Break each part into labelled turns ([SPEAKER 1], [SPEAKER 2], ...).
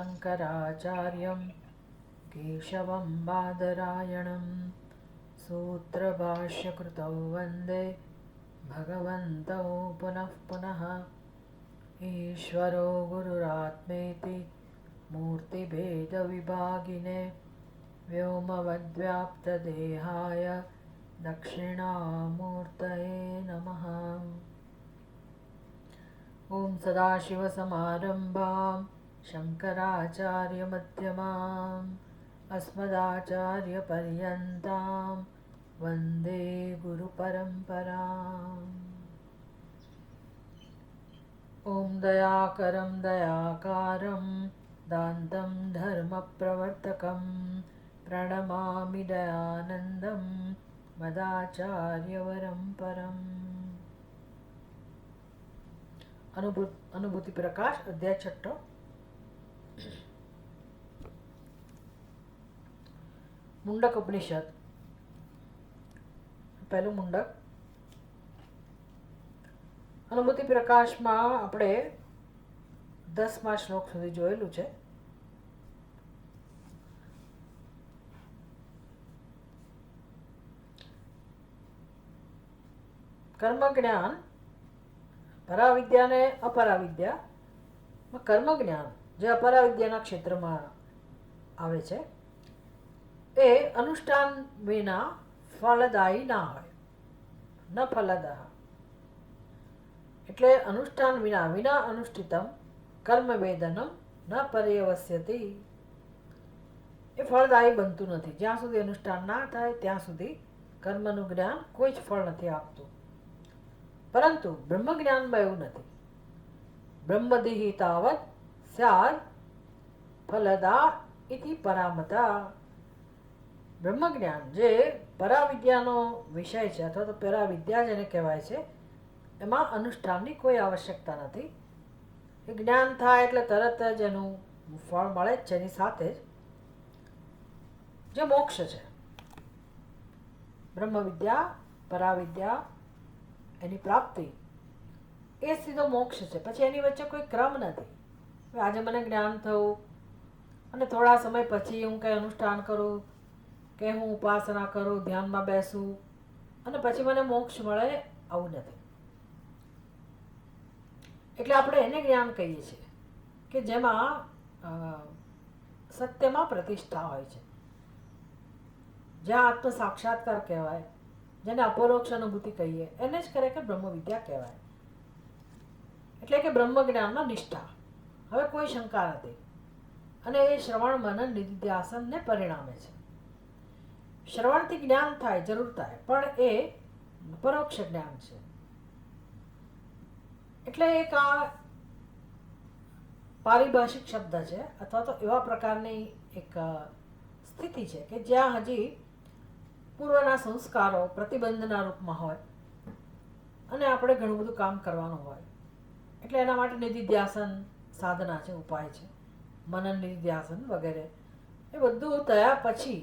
[SPEAKER 1] शङ्कराचार्यं केशवं बादरायणं सूत्रभाष्यकृतौ वन्दे भगवन्तौ पुनः पुनः। ईश्वरो गुरुरात्मेति मूर्तिभेदविभागिने व्योमवद्व्याप्तदेहाय दक्षिणामूर्तये नमः। ॐ सदाशिवसमारम्भां शङ्कराचार्यमध्यमाम् अस्मदाचार्यपर्यन्तां वन्दे गुरुपरम्पराम्। ॐ दयाकरं दयाकारं दान्तं धर्मप्रवर्तकं प्रणमामि दयानन्दं मदाचार्यवरं परम्। अनुभूति प्रकाश अध्याय 6। मुंडक उपनिषद पहलू मुंडक। अनुभूति प्रकाश में આપણે 10મા શ્લોક સુધી જોયેલું છે। કર્મ જ્ઞાન પરાવિદ્યા ને અપરાવિદ્યા। કર્મ જ્ઞાન જે અપરાવિદ્યાના ક્ષેત્રમાં આવે છે એ અનુષ્ઠાન વિના ફલદાયી ના હોય, ન ફલદાહ એટલે અનુષ્ઠાન વિના વિના અનુષ્ઠિતમ કર્મવેદનમ ન પર્યવસ્યતિ એ ફળદાયી બનતું નથી। જ્યાં સુધી અનુષ્ઠાન ના થાય ત્યાં સુધી કર્મનું જ્ઞાન કોઈ જ ફળ નથી આપતું। પરંતુ બ્રહ્મજ્ઞાનમાં એવું નથી। બ્રહ્મદિહિ તાવત સ્યાદ ફલદા ઇતિ પરામતા। બ્રહ્મજ્ઞાન જે પરાવિદ્યાનો વિષય છે અથવા તો પરાવિદ્યા જેને કહેવાય છે એમાં અનુષ્ઠાનની કોઈ આવશ્યકતા નથી। એ જ્ઞાન થાય એટલે તરત જ એનું ફળ મળે જ છે। એની સાથે જ જે મોક્ષ છે બ્રહ્મવિદ્યા પરાવિદ્યા એની પ્રાપ્તિ એ સીધો મોક્ષ છે। પછી એની વચ્ચે કોઈ ક્રમ નથી। આજે મને જ્ઞાન થયું અને થોડા સમય પછી હું કંઈ અનુષ્ઠાન કરું કે હું ઉપાસના કરું, ધ્યાનમાં બેસું અને પછી મને મોક્ષ મળે, આવું નથી। એટલે આપણે એને જ્ઞાન કહીએ છીએ કે જેમાં સત્યમાં પ્રતિષ્ઠા હોય છે, જ્યાં આત્મ સાક્ષાત્કાર કહેવાય, જેને અપરોક્ષ અનુભૂતિ કહીએ, એને જ ખરેખર બ્રહ્મવિદ્યા કહેવાય। એટલે કે બ્રહ્મ જ્ઞાનમાં નિષ્ઠા। હવે કોઈ શંકા નથી અને એ શ્રવણ મનન નિધિધ્યાસનને પરિણામે છે। શ્રવણથી જ્ઞાન થાય, જરૂર થાય, પણ એ પરોક્ષ જ્ઞાન છે। એટલે એક આ પારિભાષિક શબ્દ છે અથવા તો એવા પ્રકારની એક સ્થિતિ છે કે જ્યાં હજી પૂર્વના સંસ્કારો પ્રતિબંધના રૂપમાં હોય અને આપણે ઘણું બધું કામ કરવાનું હોય। એટલે એના માટે નિધિધ્યાસન સાધના છે, ઉપાય છે, મનન નિધિધ્યાસન વગેરે। એ બધું થયા પછી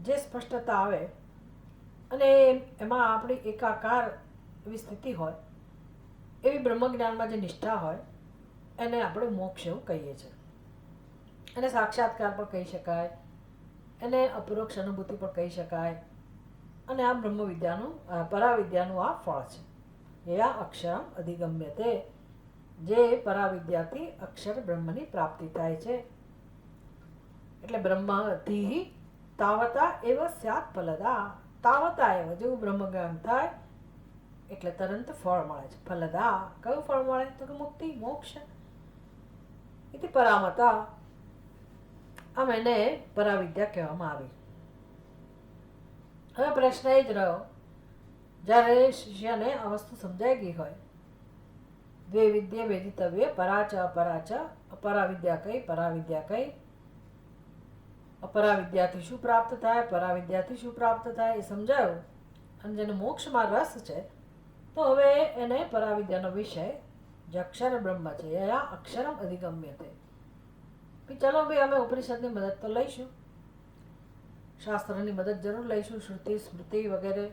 [SPEAKER 1] જે સ્પષ્ટતા આવે અને એમાં આપણી એકાકાર એવી સ્થિતિ હોય, એવી બ્રહ્મજ્ઞાનમાં જે નિષ્ઠા હોય એને આપણે મોક્ષ એવું કહીએ છીએ। એને સાક્ષાત્કાર પણ કહી શકાય, એને અપરોક્ષ અનુભૂતિ પણ કહી શકાય। અને આ બ્રહ્મવિદ્યાનું પરાવિદ્યાનું આ ફળ છે। યયા અક્ષરમ અધિગમ્યતે, જે પરાવિદ્યાથી અક્ષર બ્રહ્મની પ્રાપ્તિ થાય છે। એટલે બ્રહ્મધિ તાવતા એવ સ્યાત ફલદા। તાવતા એવ જેવું બ્રહ્મજ્ઞાન થાય એટલે તરત ફળ મળે છે। ફલદા કયું ફળ મળે તો કે મુક્તિ, મોક્ષ। ઇતિ પરામતા, આમ એને પરાવિદ્યા કહેવામાં આવી। હવે પ્રશ્ન એ જ રહ્યો, જ્યારે શિષ્યને આ વસ્તુ સમજાઈ ગઈ હોય, દ્વે વિદ્યે વેદિતવ્ય પરાચ અપરાચ, અપરાવિદ્યા કઈ પરાવિદ્યા કઈ, અપરાવિદ્યાથી શું પ્રાપ્ત થાય પરાવિદ્યાથી શું પ્રાપ્ત થાય એ સમજાયું અને જેને મોક્ષમાં રસ છે તો હવે એને પરાવિદ્યાનો વિષય જે અક્ષર બ્રહ્મ છે યયા અક્ષરમ અધિગમ્યતે। ચલો ભાઈ અમે ઉપનિષદની મદદ તો લઈશું, શાસ્ત્રની મદદ જરૂર લઈશું, શ્રુતિ સ્મૃતિ વગેરે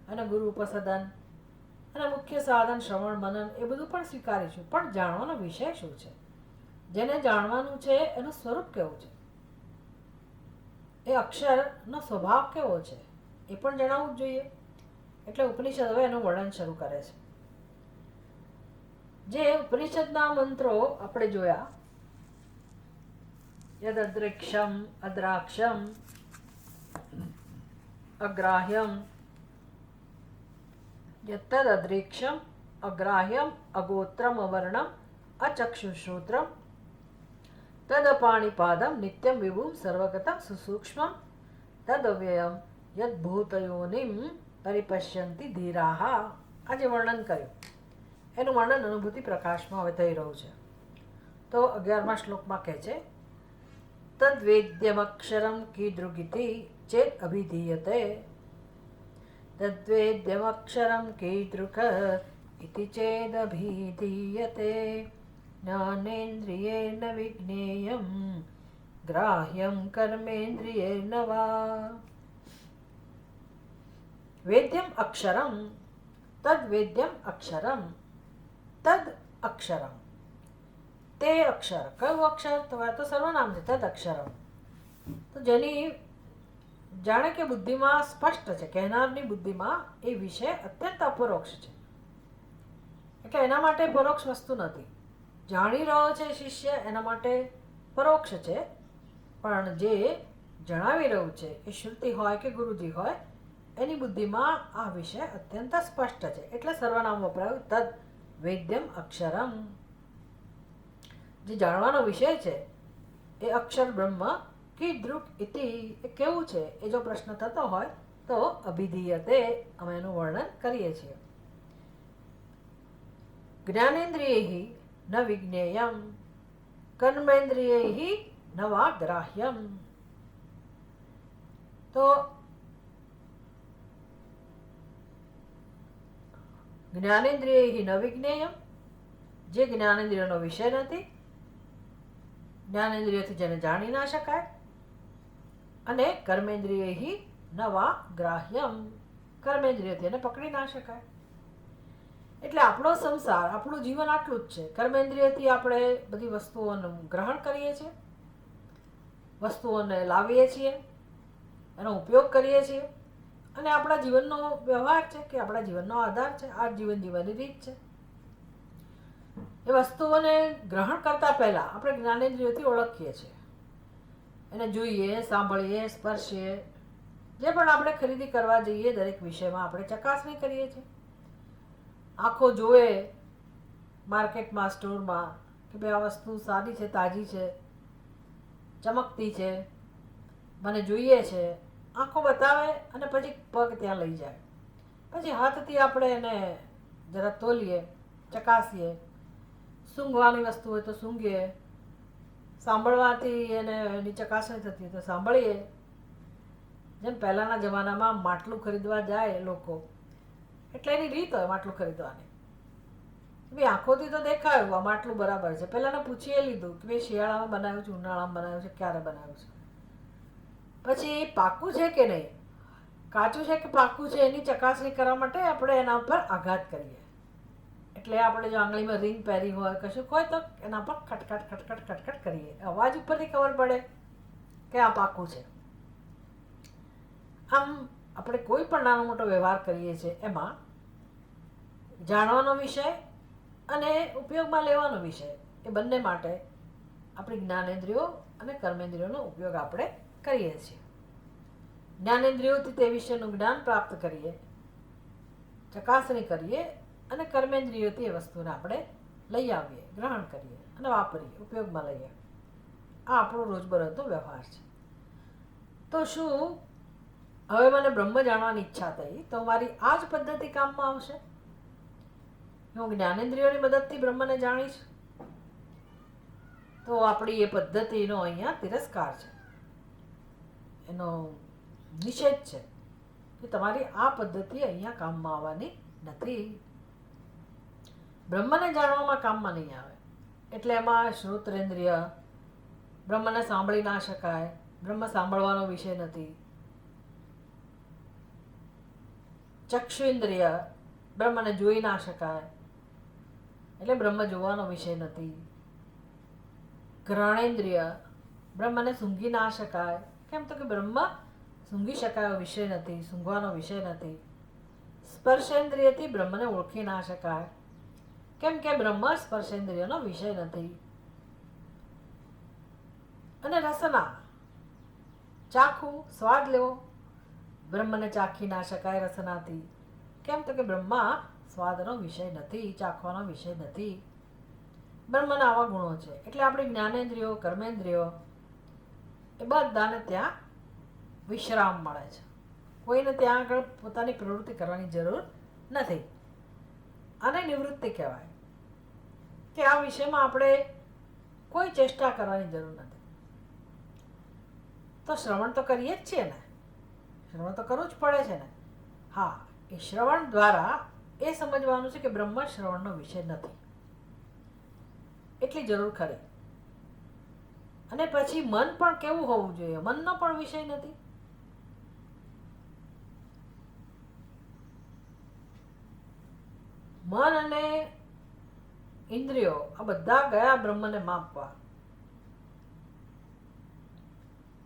[SPEAKER 1] અને ગુરુ ઉપસદન અને મુખ્ય સાધન શ્રવણ મનન એ બધું પણ સ્વીકારીશું, પણ જાણવાનો વિષય શું છે જેને જાણવાનું છે એનું સ્વરૂપ કેવું છે, એ અક્ષરનો સ્વભાવ કેવો છે એ પણ જણાવવું જ જોઈએ. એટલે ઉપનિષદ હવે એનું વર્ણન શરૂ કરે છે. જે ઉપનિષદના મંત્રો આપણે જોયા, યદ અદ્રિક્ષમ અદ્રાક્ષમ અગ્રાહ્યમ, યત્તદ અદ્રિક્ષમ અગ્રાહ્યમ અગોત્રમ અવર્ણમ અચક્ષુશ્રોત્રમ તદપાણિપાદમ નિત્યમ વિભુમ સર્વગતમ સુસૂક્ષ્મમ તદવ્યયમ યદ્ભૂતયોનિમ પરિપશ્યંતિ ધીરાહ. આજે વર્ણન કર્યું એનું વર્ણન અનુભૂતિ પ્રકાશમાં હવે થઈ રહ્યું છે. તો 11મા શ્લોકમાં કહે છે, તદ્વેદ્યમક્ષરમ કીદૃગિતિ ચેત અભિધીયતે, તદ્વેદ્યમક્ષરમ કીદૃક ઇતિ ચેદભિધીયતે, જ્ઞાનેન્દ્રિયેણ વિજ્ઞેયમ ગ્રાહ્યમ કર્મેન્દ્રિયેણ વા. વેદ્યમ અક્ષરમ, તદ્વેદ્યમ અક્ષરમ, તદ અક્ષરમ, તે અક્ષર. કયું અક્ષર? તો સર્વનામ છે તદ અક્ષરમ. તો જેની જાણે કે બુદ્ધિમાં સ્પષ્ટ છે, કહેનારની બુદ્ધિમાં એ વિષય અત્યંત અપરોક્ષ છે. એટલે એના માટે પરોક્ષ વસ્તુ નથી. જાણી રહ્યો છે શિષ્ય એના માટે પરોક્ષ છે, પણ જે જણાવી રહ્યું છે એ શ્રુતિ હોય કે ગુરુજી હોય એની બુદ્ધિમાં આ વિષય અત્યંત સ્પષ્ટ છે. એટલે સર્વનામ વપરાયું, તદ વેદ્યમ અક્ષરમ. જે જાણવાનો વિષય છે એ અક્ષર બ્રહ્મ કીદૃક ઇતિ, એ કેવું છે એ જો પ્રશ્ન થતો હોય તો અભિધીયતે, અમે એનું વર્ણન કરીએ છીએ. જ્ઞાનેન્દ્રિયૈ ન વિજ્ઞેયમ કર્મેન્દ્રિયૈ ન વા ગ્રાહ્યમ. તો જ્ઞાનેન્દ્રિયૈ ન વિજ્ઞેયમ, જે જ્ઞાનેન્દ્રિયનો વિષય નથી, જ્ઞાનેન્દ્રિયથી જેને જાણી ના શકાય, અને કર્મેન્દ્રિયૈ ન વા ગ્રાહ્યમ, કર્મેન્દ્રિયથી એને પકડી ના શકાય. એટલે આપણો સંસાર, આપણું જીવન આટલું જ છે. કર્મેન્દ્રિયથી આપણે બધી વસ્તુઓનું ગ્રહણ કરીએ છીએ, વસ્તુઓને લાવીએ છીએ, એનો ઉપયોગ કરીએ છીએ, અને આપણા જીવનનો વ્યવહાર છે કે આપણા જીવનનો આધાર છે. આ જીવન જીવવાની રીત છે. એ વસ્તુઓને ગ્રહણ કરતા પહેલા આપણે જ્ઞાનેન્દ્રિયોથી ઓળખીએ છીએ, એને જોઈએ, સાંભળીએ, સ્પર્શીએ. જે પણ આપણે ખરીદી કરવા જઈએ દરેક વિષયમાં આપણે ચકાસણી કરીએ છીએ. આંખો જોવે માર્કેટમાં, સ્ટોરમાં કે ભાઈ આ વસ્તુ સારી છે, તાજી છે, ચમકતી છે, મને જોઈએ છે. આંખો બતાવે અને પછી પગ ત્યાં લઈ જાય. પછી હાથથી આપણે એને જરા તોલીએ, ચકાસીએ. સૂંઘવાની વસ્તુ હોય તો સૂંઘીએ, સાંભળવાથી એને એની ચકાસણી થતી હોય તો સાંભળીએ. જેમ પહેલાંના જમાનામાં માટલું ખરીદવા જાય લોકો, એટલે એની રીત હોય માટલું ખરીદવાની. ભાઈ આંખોથી તો દેખાયું આ માટલું બરાબર છે, પહેલાંને પૂછીએ લીધું કે ભાઈ શિયાળામાં બનાવ્યું છે, ઉનાળામાં બનાવ્યું છે, ક્યારે બનાવ્યું છે. પછી પાકું છે કે નહીં, કાચું છે કે પાકું છે એની ચકાસણી કરવા માટે આપણે એના ઉપર આઘાત કરીએ. એટલે આપણે જો આંગળીમાં રિંગ પહેરી હોય, કશું હોય તો એના પર ખટખટ ખટખટ ખટખટ કરીએ. અવાજ ઉપરથી ખબર પડે કે આ પાકું છે. આમ આપણે કોઈ પણ નાનો મોટો વ્યવહાર કરીએ છીએ એમાં જાણવાનો વિષય અને ઉપયોગમાં લેવાનો વિષય, એ બંને માટે આપણી જ્ઞાનેન્દ્રિયો અને કર્મેન્દ્રિયોનો ઉપયોગ આપણે કરીએ છીએ. જ્ઞાનેન્દ્રિયોથી તે વિષયનું જ્ઞાન પ્રાપ્ત કરીએ, ચકાસણી કરીએ, અને કર્મેન્દ્રિયોથી એ વસ્તુને આપણે લઈ આવીએ, ગ્રહણ કરીએ અને વાપરીએ, ઉપયોગમાં લઈએ. આ આપણો રોજબરોજનો વ્યવહાર છે. તો શું હવે મને બ્રહ્મ જાણવાની ઈચ્છા થઈ તો મારી આ જ પદ્ધતિ કામમાં આવશે? હું જ્ઞાનેન્દ્રિયોની મદદથી બ્રહ્મને જાણીશ? તો આપણી એ પદ્ધતિનો અહીંયા તિરસ્કાર છે, એનો નિષેધ છે કે તમારી આ પદ્ધતિ અહીંયા કામમાં આવવાની નથી. બ્રહ્મને જાણવામાં કામમાં નહીં આવે. એટલે એમાં શ્રોત્રેન્દ્રિય, બ્રહ્મને સાંભળી ના શકાય, બ્રહ્મ સાંભળવાનો વિષય નથી. ચક્ષુઇન્દ્રિય, બ્રહ્મને જોઈ ના શકાય, એટલે બ્રહ્મ જોવાનો વિષય નથી. ઘ્રાણેન્દ્રિય, બ્રહ્મને સૂંઘી ના શકાય. કેમ? તો કે બ્રહ્મ સૂંઘી શકાય વિષય નથી, સૂંઘવાનો વિષય નથી. સ્પર્શેન્દ્રિયથી બ્રહ્મને ઓળખી ના શકાય. કેમ કે બ્રહ્મ સ્પર્શેન્દ્રિયનો વિષય નથી. અને રસના, ચાખવું, સ્વાદ લેવો, બ્રહ્મને ચાખી ના શકાય રસનાથી. કેમ? તો કે બ્રહ્મા સ્વાદનો વિષય નથી, ચાખવાનો વિષય નથી. બ્રહ્મના આવા ગુણો છે. એટલે આપણી જ્ઞાનેન્દ્રિયો, કર્મેન્દ્રિયો એ બધાને ત્યાં વિશ્રામ મળે છે. કોઈને ત્યાં આગળ પોતાની પ્રવૃત્તિ કરવાની જરૂર નથી. આને નિવૃત્તિ કહેવાય કે આ વિષયમાં આપણે કોઈ ચેષ્ટા કરવાની જરૂર નથી. તો શ્રવણ તો કરીએ જ છીએ ને, શ્રવણ તો કરવું જ પડે છે ને. હા, એ શ્રવણ દ્વારા એ સમજવાનું છે કે બ્રહ્મ શ્રવણનો વિષય નથી, એટલી જરૂર ખરી. અને પછી મન પણ કેવું હોવું જોઈએ? મનનો પણ વિષય નથી. મન અને ઇન્દ્રિયો આ બધા ગયા બ્રહ્મને માપવા.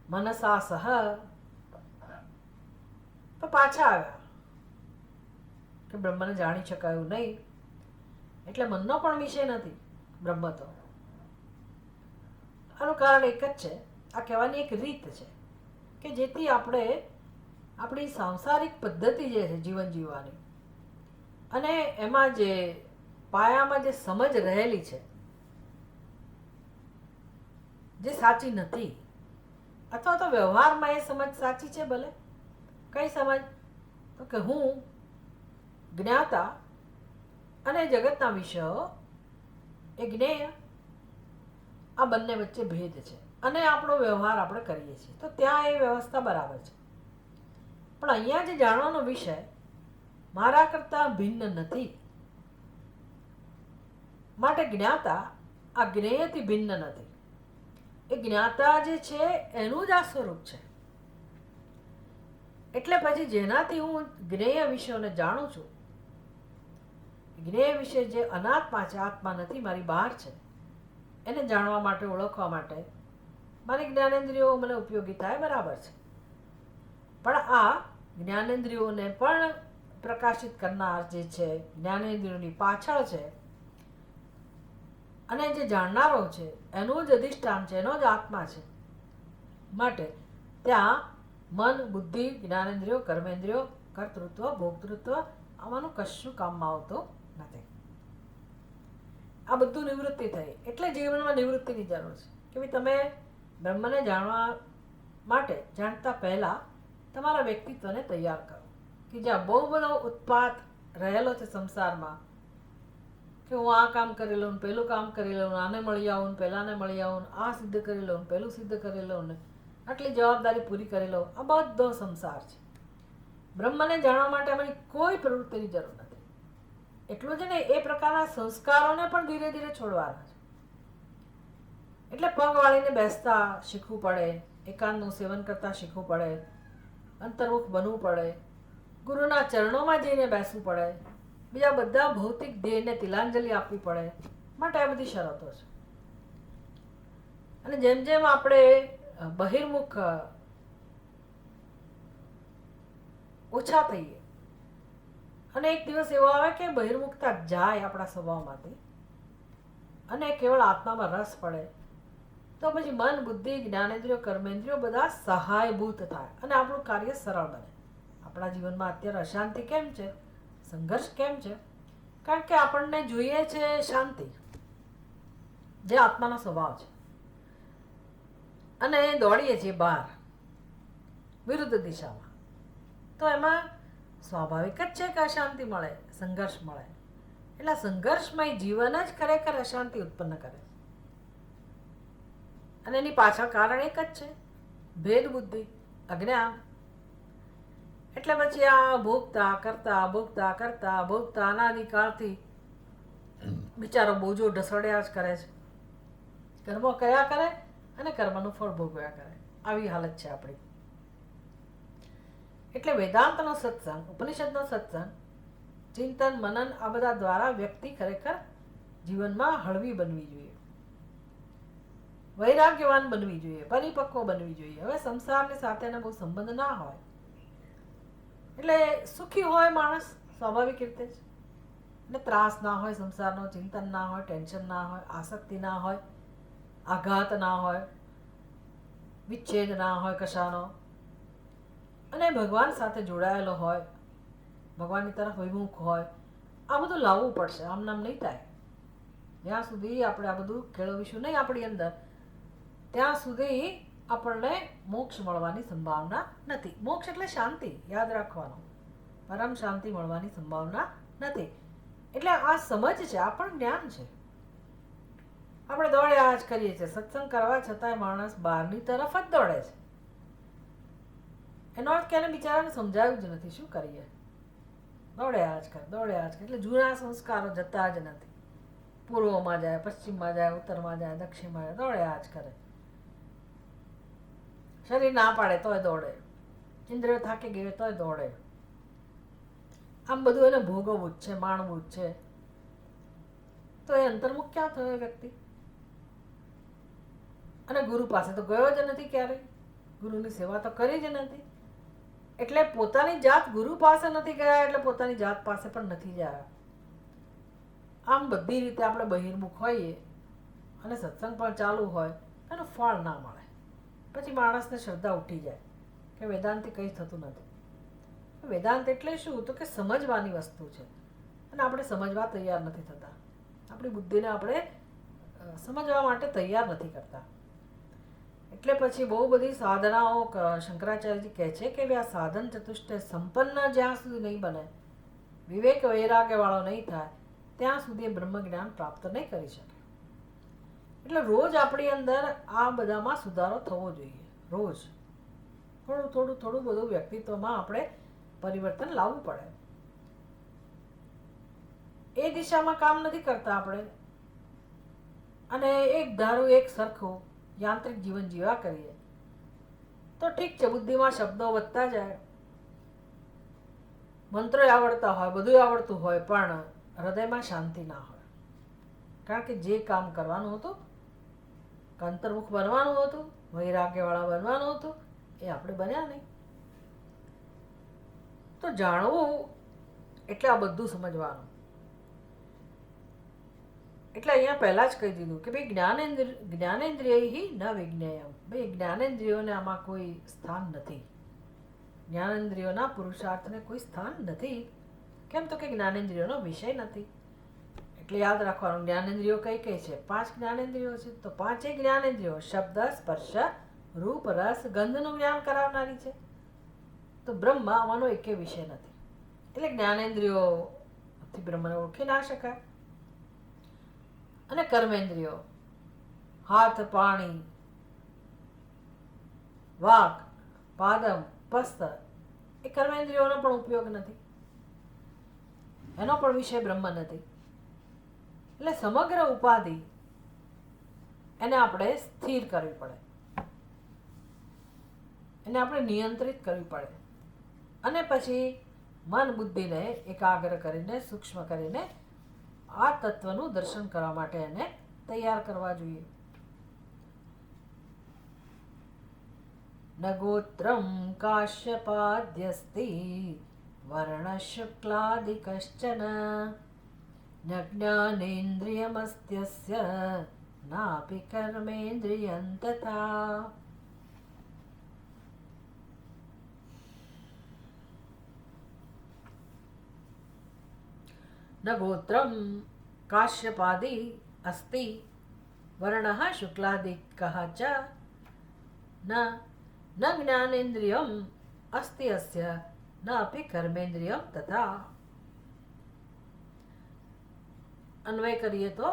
[SPEAKER 1] મનસા સહ તો પાછા આવ્યા કે બ્રહ્મને જાણી શકાયું નહીં, એટલે મનનો પણ વિષય નથી બ્રહ્મ તો. આનું કારણ એક જ છે, આ કહેવાની એક રીત છે કે જેથી આપણે આપણી સાંસારિક પદ્ધતિ જે છે જીવન જીવવાની, અને એમાં જે પાયામાં જે સમજ રહેલી છે જે સાચી નથી, અથવા તો વ્યવહારમાં એ સમજ સાચી છે ભલે. કઈ સમજ? તો કે હું જ્ઞાતા અને જગતના વિષયો એ જ્ઞેય, આ બંને વચ્ચે ભેદ છે અને આપણો વ્યવહાર આપણે કરીએ છીએ, તો ત્યાં એ વ્યવસ્થા બરાબર છે. પણ અહીંયા જે જાણવાનો વિષય મારા કરતા ભિન્ન નથી, માટે જ્ઞાતા આ જ્ઞેયથી ભિન્ન નથી. એ જ્ઞાતા જે છે એનું જ આ સ્વરૂપ છે. એટલે પછી જેનાથી હું જ્ઞેય વિષયોને જાણું છું, જ્ઞેય વિષય જે અનાત્મા છે, આત્મા નથી, મારી બહાર છે, એને જાણવા માટે, ઓળખવા માટે મારી જ્ઞાનેન્દ્રિયો મને ઉપયોગી થાય, બરાબર છે. પણ આ જ્ઞાનેન્દ્રિયોને પણ પ્રકાશિત કરનાર જે છે, જ્ઞાનેન્દ્રિયોની પાછળ છે, અને જે જાણનારો છે એનું જ અધિષ્ઠાન છે, એનો જ આત્મા છે. માટે ત્યાં મન, બુદ્ધિ, જ્ઞાનેન્દ્રિયો, કર્મેન્દ્રિયો, કર્તૃત્વ, ભોક્તૃત્વ આમાંનું કશું કામમાં આવતું નથી. આ બધું નિવૃત્તિ થઈ. એટલે જીવનમાં નિવૃત્તિની જરૂર છે કે ભાઈ તમે બ્રહ્મને જાણવા માટે જાણતા પહેલા તમારા વ્યક્તિત્વને તૈયાર કરો કે જ્યાં બહુ બધો ઉત્પાત રહેલો છે સંસારમાં, કે હું આ કામ કરી લઉં, પેલું કામ કરી લઉં, આને મળી આવું, પેલાને મળી આવું, આ સિદ્ધ કરી લઉં, પેલું સિદ્ધ કરી લઉં, ને આટલી જવાબદારી પૂરી કરી લઉં. આ બધો સંસાર છે. બ્રહ્મને જાણવા માટે અમારી કોઈ પ્રવૃત્તિની જરૂર નથી. એટલું જ નહીં, એ પ્રકારના સંસ્કારોને પણ ધીરે ધીરે છોડવાના છે. એટલે પગ વાળીને બેસતા શીખવું પડે, એકાંતનું સેવન કરતા શીખવું પડે, અંતર્મુખ બનવું પડે, ગુરુના ચરણોમાં જઈને બેસવું પડે, બીજા બધા ભૌતિક ધ્યેયને તિલાંજલિ આપવી પડે. માટે આ બધી શરતો છે. અને જેમ જેમ આપણે બહિર્મુખ ઓછા થઈએ, અને એક દિવસ એવો આવે કે બહિર્મુખતા જાય આપણા સ્વભાવમાંથી અને કેવળ આત્મામાં રસ પડે, તો પછી મન, બુદ્ધિ, જ્ઞાનેન્દ્રિયો, કર્મેન્દ્રિયો બધા સહાયભૂત થાય અને આપણું કાર્ય સરળ બને. આપણા જીવનમાં અત્યારે અશાંતિ કેમ છે, સંઘર્ષ કેમ છે? કારણ કે આપણને જોઈએ છે શાંતિ, જે આત્માનો સ્વભાવ છે, અને દોડીએ છીએ બહાર વિરુદ્ધ દિશામાં. તો એમાં સ્વાભાવિક જ છે કે અશાંતિ મળે, સંઘર્ષ મળે. એટલે સંઘર્ષમય જીવન જ ખરેખર અશાંતિ ઉત્પન્ન કરે. અને એની પાછળ કારણ એક જ છે, ભેદ બુદ્ધિ, અજ્ઞાન. એટલે પછી આ ભોગતા કરતા ભોગતા કરતા ભોગતા અનાદિકાળથી બિચારો બોજો ઢસડ્યા જ કરે છે, કર્મો કર્યા કરે અને કર્મનું ફળ ભોગવ્યા કરે. આવી હાલત છે આપણી. એટલે વેદાંતનો સત્સંગ, ઉપનિષદનો સત્સંગ, ચિંતન, મનન આ બધા દ્વારા વ્યક્તિ ખરેખર જીવનમાં હળવી બનવી જોઈએ. વૈરાગ્યવાન બનવી જોઈએ, પરિપક્વ બનવી જોઈએ. હવે સંસારની સાથેના બહુ સંબંધ ના હોય એટલે સુખી હોય માણસ સ્વાભાવિક રીતે જ, એટલે ત્રાસ ના હોય, સંસારનો ચિંતન ના હોય, ટેન્શન ના હોય, આસક્તિ ના હોય, આઘાત ના હોય, વિચ્છેદ ના હોય કશાનો, અને ભગવાન સાથે જોડાયેલો હોય, ભગવાનની તરફ વિમુખ હોય. આ બધું લાવવું પડશે, આમ નામ નહીં થાય. જ્યાં સુધી આપણે આ બધું કેળવીશું નહીં આપણી અંદર, ત્યાં સુધી આપણને મોક્ષ મળવાની સંભાવના નથી. મોક્ષ એટલે શાંતિ, યાદ રાખવાનું, પરમ શાંતિ મળવાની સંભાવના નથી. એટલે આ સમજ છે, આ પણ જ્ઞાન છે. આપણે દોડ્યા જ કરીએ છીએ, સત્સંગ કરવા છતાંય માણસ બહારની તરફ જ દોડે છે. એનો અર્થ કે એને બિચારાને સમજાયું જ નથી. શું કરીએ? દોડ્યા જ કર, દોડ્યા જ કર. એટલે જૂના સંસ્કારો જતા જ નથી. પૂર્વમાં જાય, પશ્ચિમમાં જાય, ઉત્તરમાં જાય, દક્ષિણમાં જાય, દોડ્યા જ કરે. શરીર ના પાડે તોય દોડે, ઇન્દ્રિયો થાકી ગઈ તોય દોડે. આમ બધું એને ભોગવવું જ છે, માણવું જ છે. તો એ અંતર્મુખ ક્યાં થયો વ્યક્તિ? અને ગુરુ પાસે તો ગયો જ નથી ક્યારેય, ગુરુની સેવા તો કરી જ નથી. એટલે પોતાની જાત ગુરુ પાસે નથી ગયા, એટલે પોતાની જાત પાસે પણ નથી ગયા. આમ બધી રીતે આપણે બહિર્મુખ હોઈએ અને સત્સંગ પણ ચાલુ હોય, એનું ફળ ના મળે. પછી માણસને શ્રદ્ધા ઉઠી જાય કે વેદાંતથી કંઈ થતું નથી. વેદાંત એટલે શું? તો કે સમજવાની વસ્તુ છે, અને આપણે સમજવા તૈયાર નથી થતા. આપણી બુદ્ધિને આપણે સમજવા માટે તૈયાર નથી કરતા. એટલે પછી બહુ બધી સાધનાઓ શંકરાચાર્યજી કહે છે કે આ સાધન ચતુષ્ટય સંપન્ન જ્યાં સુધી નહીં બને, વિવેક વૈરાગ્યવાળો નહીં થાય, ત્યાં સુધી બ્રહ્મ જ્ઞાન પ્રાપ્ત નહીં કરી શકે. એટલે રોજ આપણી અંદર આ બધામાં સુધારો થવો જોઈએ. રોજ થોડું થોડું થોડું બધું વ્યક્તિત્વમાં આપણે પરિવર્તન લાવવું પડે. એ દિશામાં કામ નથી કરતા આપણે, અને એક ધારું એક સરખું યાંત્રિક જીવન જીવા કરીએ તો ઠીક છે, બુદ્ધિમાં શબ્દો વધતા જાય, મંત્રો આવડતા હોય, બધું આવડતું હોય, પણ હૃદયમાં શાંતિ ના હોય. કારણ કે જે કામ કરવાનું હતું, અંતર્મુખ બનવાનું હતું, વૈરાગ્યવાળા બનવાનું હતું, એ આપણે બન્યા નહીં. તો જાણવું એટલે આ બધું સમજવાનું. એટલે અહીંયા પહેલા જ કહી દીધું કે ભાઈ જ્ઞાનેન્દ્રિય ન વિજ્ઞેયમ. ભાઈ જ્ઞાનેન્દ્રિયોને આમાં કોઈ સ્થાન નથી. જ્ઞાનેન્દ્રિયોના પુરુષાર્થને કોઈ સ્થાન નથી. કેમ? તો કે જ્ઞાનેન્દ્રિયોનો વિષય નથી. એટલે યાદ રાખવાનું, જ્ઞાનેન્દ્રિયો કઈ કઈ છે? 5 જ્ઞાનેન્દ્રિયો છે. તો 5 જ્ઞાનેન્દ્રિયો શબ્દ, સ્પર્શ, રૂપ, રસ, ગંધનું જ્ઞાન કરાવનારી છે. તો બ્રહ્મ આમાંનો એકે વિષય નથી. એટલે જ્ઞાનેન્દ્રિયોથી બ્રહ્મને ઓળખી ના શકાય. અને કર્મેન્દ્રિયો, હાથ, પાણી, વાક, પાદમ, પસ્ત, એ કર્મેન્દ્રિયોનો પણ ઉપયોગ નથી, એનો પણ વિષય બ્રહ્મ નથી. એટલે સમગ્ર ઉપાધિ એને આપણે સ્થિર કરવી પડે, એને આપણે નિયંત્રિત કરવી પડે, અને પછી મન બુદ્ધિને એકાગ્ર કરીને, સૂક્ષ્મ કરીને આ તત્વનું દર્શન કરવા માટે એને તૈયાર કરવા જોઈએ. ન ગોત્રમ કાશ્યપાદ્યસ્તિ વર્ણ શુક્લાદિકશ્ચન ન જ્ઞાનેન્દ્રિયમસ્ત્યસ્ય નાપી કર્મેન્દ્રિયં તથા. न गोत्रम काश्यपादि अस्ति वर्णः शुक्लादिकः च न ज्ञानेन्द्रियम् अस्ति अस्य न अपि कर्मेन्द्रियं तथा. अन्वय करिए तो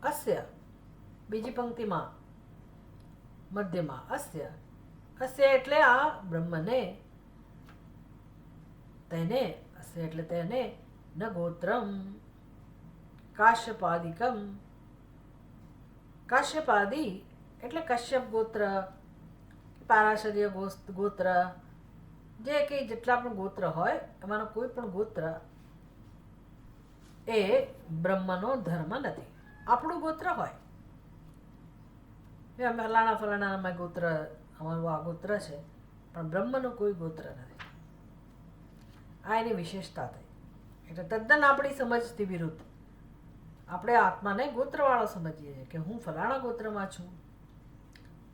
[SPEAKER 1] अस्य बीजी पंक्तिમાં મધ્યમાં અસ્ય, અસ્ય એટલે આ બ્રહ્મને, તેને, અસ્ય એટલે તેને, ન ગોત્રમ કાશ્યપાદિકમ, કાશ્યપાદિ એટલે કશ્યપ ગોત્ર, પારાશર્ય ગોત્ર, જે કંઈ જેટલા પણ ગોત્ર હોય એમાંનો કોઈ પણ ગોત્ર એ બ્રહ્મનો ધર્મ નથી. આપણું ગોત્ર હોય, એ ફલાણા ફલાણામાં ગોત્ર, અમારું આ ગોત્ર છે, પણ બ્રહ્મનું કોઈ ગોત્ર નથી. આ એની વિશેષતા થઈ. એટલે તદ્દન આપણી સમજથી વિરુદ્ધ. આપણે આત્માને ગોત્રવાળો સમજીએ છીએ કે હું ફલાણા ગોત્રમાં છું.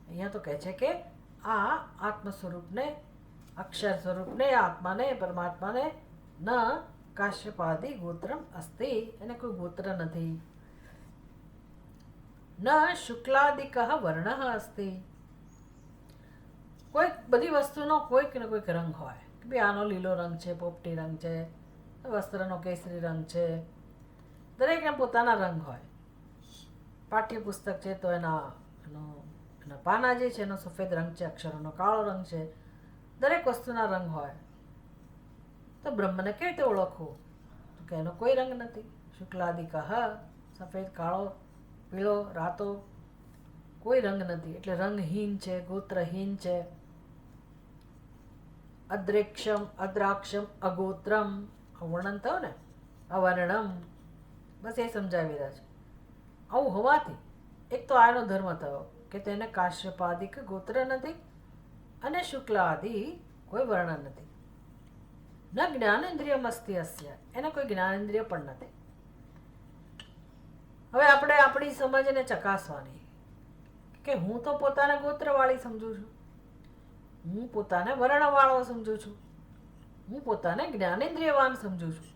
[SPEAKER 1] અહીંયા તો કહે છે કે આ આત્મ સ્વરૂપને, અક્ષર સ્વરૂપને, આત્માને, પરમાત્માને ન કાશ્યપાદી ગોત્રમ અસ્તિ, એને કોઈ ગોત્ર નથી. ન શુક્લાદિક વર્ણ અસ્તિ, કોઈક બધી વસ્તુનો કોઈક ને કોઈક રંગ હોય કે ભાઈ આનો લીલો રંગ છે, પોપટી રંગ છે, વસ્ત્રનો કેસરી રંગ છે, દરેકને પોતાના રંગ હોય. પાઠ્યપુસ્તક છે તો એના પાના જે છે એનો સફેદ રંગ છે, અક્ષરોનો કાળો રંગ છે, દરેક વસ્તુના રંગ હોય. તો બ્રહ્મને કેવી રીતે ઓળખવું? તો કે એનો કોઈ રંગ નથી. શુક્લાદિક, સફેદ, કાળો, પીળો, રાતો, કોઈ રંગ નથી. એટલે રંગહીન છે, ગોત્રહીન છે. અદ્રેક્ષમ, અદ્રાક્ષમ, અગોત્રમ, વર્ણન થયું ને, અવર્ણમ, બસ એ સમજાવી રહ્યા છે. આવું હોવાથી એક તો આનો ધર્મ થયો કે તેને કાશ્યપાદિક ગોત્ર નથી અને શુક્લ આદિ કોઈ વર્ણ નથી. ન જ્ઞાનેન્દ્રિયમ અસ્તિ અસ્ય, એને કોઈ જ્ઞાનેન્દ્રિય પણ નથી. હવે આપણે આપણી સમજને ચકાસવાની કે હું તો પોતાને ગોત્રવાળી સમજું છું, હું પોતાને વર્ણવાળો સમજું છું, હું પોતાને જ્ઞાનેન્દ્રિયવાન સમજું છું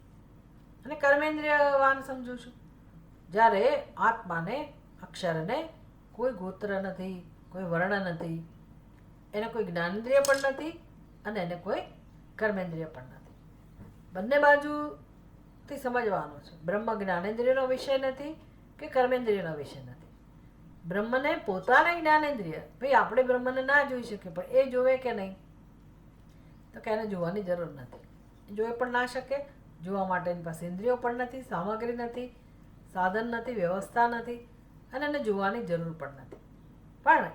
[SPEAKER 1] અને કર્મેન્દ્રિયવાન સમજું છું. જ્યારે આત્માને, અક્ષરને કોઈ ગોત્ર નથી, કોઈ વર્ણ નથી, એને કોઈ જ્ઞાનેન્દ્રિય પણ નથી અને એને કોઈ કર્મેન્દ્રિય પણ નથી. બંને બાજુથી સમજવાનું છે. બ્રહ્મ જ્ઞાનેન્દ્રિયનો વિષય નથી કે કર્મેન્દ્રિયનો વિષય નથી. બ્રહ્મને પોતાને જ્ઞાનેન્દ્રિય, ભાઈ આપણે બ્રહ્મને ના જોઈ શકીએ, પણ એ જોવે કે નહીં? તો કે એને જોવાની જરૂર નથી. જોઈ પણ ના શકે, જોવા માટે એની પાસે ઇન્દ્રિયો પણ નથી, સામગ્રી નથી, સાધન નથી, વ્યવસ્થા નથી, અને એને જોવાની જરૂર પણ નથી. પણ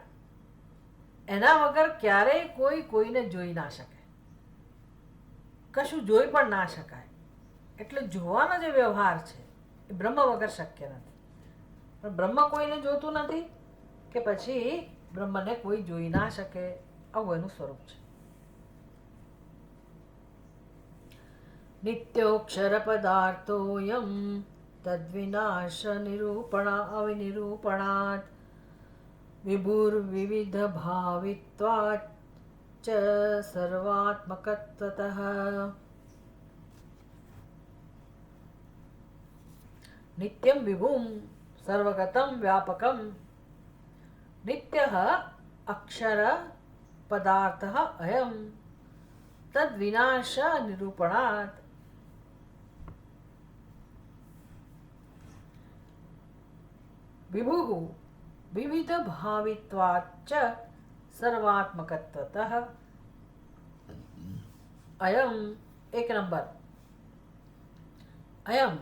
[SPEAKER 1] એના વગર ક્યારેય કોઈ કોઈને જોઈ ના શકે, કશું જોઈ પણ ના શકાય. એટલે જોવાનો જે વ્યવહાર છે એ બ્રહ્મ વગર શક્ય નથી. પણ બ્રહ્મ કોઈને જોતું નથી કે પછી બ્રહ્મને કોઈ જોઈ ના શકે, આવું એનું સ્વરૂપ છે. નિત્યોક્ષર પદાર્થોયમ તદ્વિનાશ નિરૂપણ અવિનિરૂપણાત વિભુર્વિવિધ ભાવિત્વાત ચ સર્વાત્મકત્વતઃ. નિત્યમ વિભુમ સર્વગતમ વ્યાપકમ નિત્યઃ અક્ષર પદાર્થઃ અયમ તદ્વિનાશ નિરૂપણાત. વિભુઃ વિવિધ ભાવિત્વાત ચ સર્વાત્મકત્વતઃ. અયમ એક નંબર, અયમ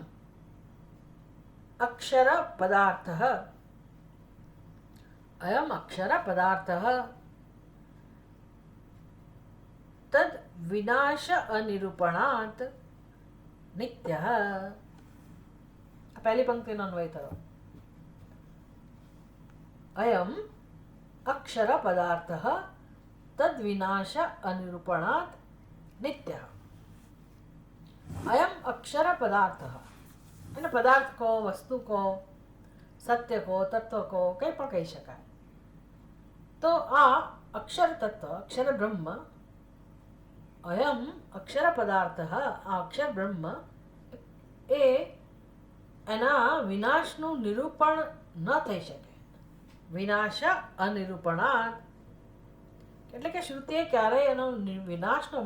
[SPEAKER 1] અક્ષર પદાર્થઃ, અયમ અક્ષર પદાર્થઃ તદ વિનાશ અનિરૂપણાત નિત્યઃ. પહેલી પંક્તિનો અન્વય થયો. અયમ અક્ષર પદાર્થઃ તદ વિનાશ અનિરૂપણાત નિત્યઃ. અયમ અક્ષર પદાર્થઃ, અને પદાર્થ કહો, વસ્તુ કહો, સત્ય કહો, તત્વ કહો, કંઈ પણ કહી શકાય. તો આ અક્ષર તત્વ, અક્ષર બ્રહ્મ, અયમ અક્ષર પદાર્થ, આ અક્ષર બ્રહ્મ એ એના વિનાશનું નિરૂપણ ન થઈ શકે. વિનાશ અનિરૂપણાત એટલે કે શ્રુતિએ ક્યારેય એનો વિનાશનું